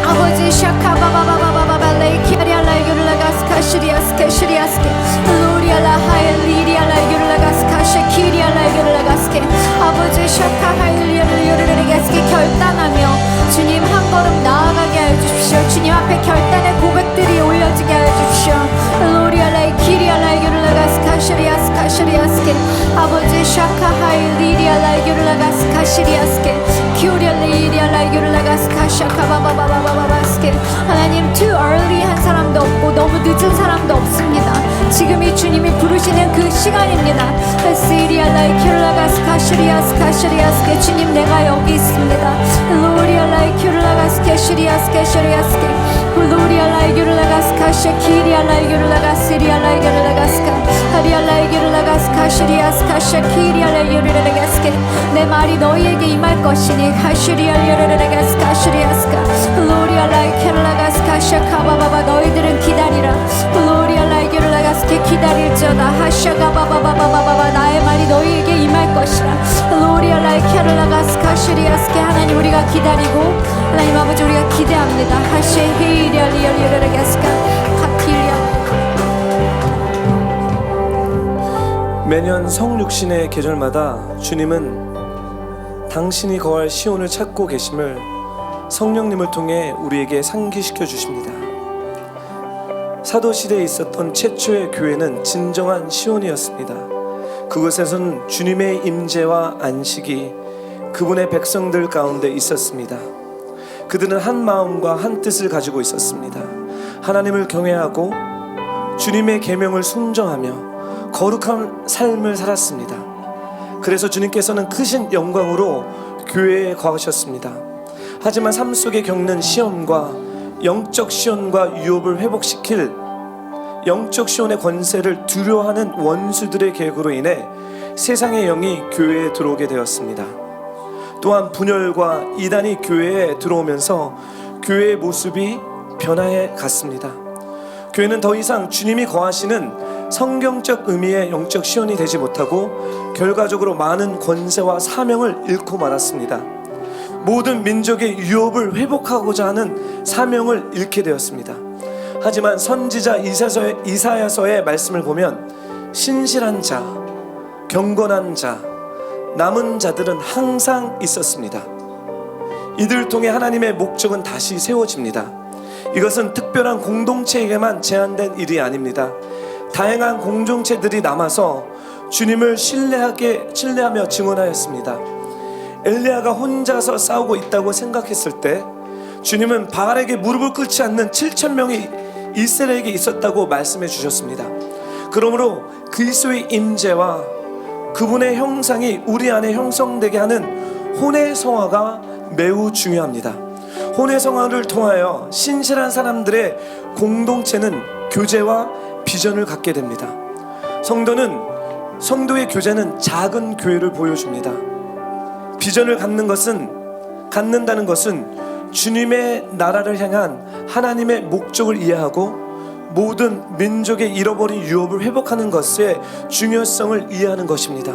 아버지 샤카바바바바바바 레이키리알라 이르라가스 카시리아스 카시리아스케 로리알라 하일리리알라 이르라가스 카시키리알라 이르라가스케 아버지 샤카하일리알라 이르라가스케 결단하며 주님 한 걸음 나아가게 하여 주십시오 주님 앞에 결단의 고백들이 올려지게 하여 주십시오 로리알라 키리알라 이르라가스 카시리아스 카시리아스케 아버지 샤카하일리리알라 이르라가스 카시리아스케 키오리알리리알라 이르라가스 카샤카바바바바바바스케 하나님 too early 한 사람도 없고 너무 늦은 사람도 없습니다 지금이 주님이 부르시는 그 시간입니다 시리알라이 큐르라가스 카시리아스 카시리아스케 주님 내가 여기 있습니다 로리알라이 큐르라가스 카시리아스 카시리아스케 로리알라이 큐르라가스 카시 키리알라이 큐르라가스 시리알라이 큐르라가스카 하리알라이 큐르라가스 카시리아스 카시 키리알라이 큐르라가스케 내 말이 너희에게 임할 것이니 카시리알 큐르라가스 카시리아스카 로리알라이 큐르라가스 카샤카바바바 너희들은 기다리라 로리알라이 큐르라가스케 기다릴지어다 하샤가바바바바바바 나의 말이 너희에게 임할 것이라 로리알라이 큐르라가스 카시리아스케 하나님 우리가 기다리고 하나님 아버지 우리가 기대합니다 하시 헤이리알리알리알라가스카 카피리알 매년 성육신의 계절마다 주님은 당신이 거할 시온을 찾고 계심을 성령님을 통해 우리에게 상기시켜 주십니다. 사도시대에 있었던 최초의 교회는 진정한 시온이었습니다. 그곳에서는 주님의 임재와 안식이 그분의 백성들 가운데 있었습니다. 그들은 한 마음과 한 뜻을 가지고 있었습니다. 하나님을 경외하고 주님의 계명을 순종하며 거룩한 삶을 살았습니다. 그래서 주님께서는 크신 영광으로 교회에 거하셨습니다. 하지만 삶 속에 겪는 시험과 영적 시험과 유업을 회복시킬 영적 시온의 권세를 두려워하는 원수들의 계획으로 인해 세상의 영이 교회에 들어오게 되었습니다. 또한 분열과 이단이 교회에 들어오면서 교회의 모습이 변화해 갔습니다. 교회는 더 이상 주님이 거하시는 성경적 의미의 영적 시온이 되지 못하고 결과적으로 많은 권세와 사명을 잃고 말았습니다. 모든 민족의 유업을 회복하고자 하는 사명을 잃게 되었습니다. 하지만 선지자 이사야서의 말씀을 보면 신실한 자, 경건한 자, 남은 자들은 항상 있었습니다. 이들을 통해 하나님의 목적은 다시 세워집니다. 이것은 특별한 공동체에게만 제한된 일이 아닙니다. 다양한 공동체들이 남아서 주님을 신뢰하며 증언하였습니다. 엘리야가 혼자서 싸우고 있다고 생각했을 때 주님은 바알에게 무릎을 꿇지 않는 7,000명이 이스라엘에게 있었다고 말씀해 주셨습니다. 그러므로 그리스도의 임재와 그분의 형상이 우리 안에 형성되게 하는 혼의 성화가 매우 중요합니다. 혼의 성화를 통하여 신실한 사람들의 공동체는 교제와 비전을 갖게 됩니다. 성도의 교제는 작은 교회를 보여줍니다. 비전을 갖는다는 것은 주님의 나라를 향한 하나님의 목적을 이해하고 모든 민족의 잃어버린 유업을 회복하는 것의 중요성을 이해하는 것입니다.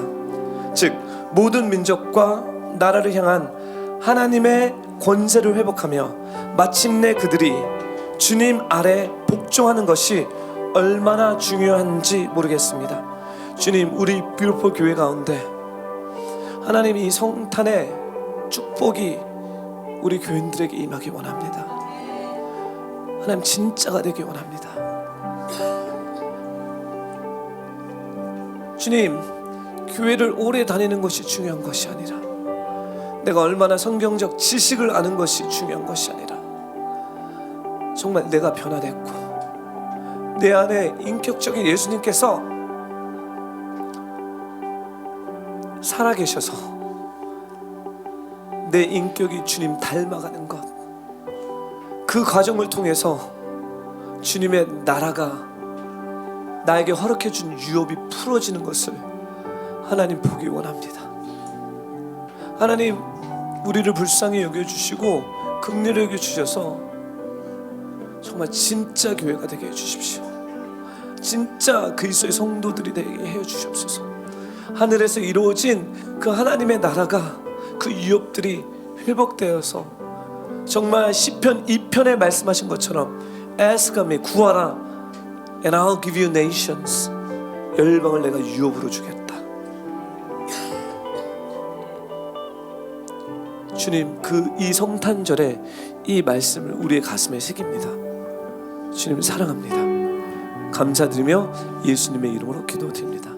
즉 모든 민족과 나라를 향한 하나님의 권세를 회복하며 마침내 그들이 주님 아래 복종하는 것이 얼마나 중요한지 모르겠습니다. 주님, 우리 뷰티풀 교회 가운데 하나님 이 성탄의 축복이 우리 교인들에게 임하기 원합니다. 하나님 진짜가 되기 원합니다. 주님, 교회를 오래 다니는 것이 중요한 것이 아니라, 내가 얼마나 성경적 지식을 아는 것이 중요한 것이 아니라, 하나님, 주님의 임재와 주님의 권세를 회복하는 것이 중요합니다. 주님, 우리 뷰티풀 교회 가운데 하나님 이 성탄의 축복이 우리 교인들에게 임하기 원합니다. 하나님 진짜가 되기 원합니다. 주님, 교회를 오래 다니는 것이 중요한 것이 아니라, 내가 얼마나 성경적 지식을 아는 것이 중요한 것이 아니라, 정말 내가 변화됐고 내 안에 인격적인 예수님께서 살아계셔서 내 인격이 주님 닮아가는 것, 그 과정을 통해서 주님의 나라가 나에게 허락해 준 유업이 풀어지는 것을 하나님 보기 원합니다. 하나님, 우리를 불쌍히 여겨주시고 긍휼히 여겨주셔서 정말 진짜 교회가 되게 해주십시오. 진짜 그리스도의 성도들이 되게 해주시옵소서. 하늘에서 이루어진 그 하나님의 나라가, 그 유업들이 회복되어서 정말 시편 2편에 말씀하신 것처럼 Ask me, 구하라, and I'll give you nations. 열방을 내가 유업으로 주겠다. 주님, 이 성탄절에 이 말씀을 우리의 가슴에 새깁니다. 주님 사랑합니다. 감사드리며 예수님의 이름으로 기도드립니다.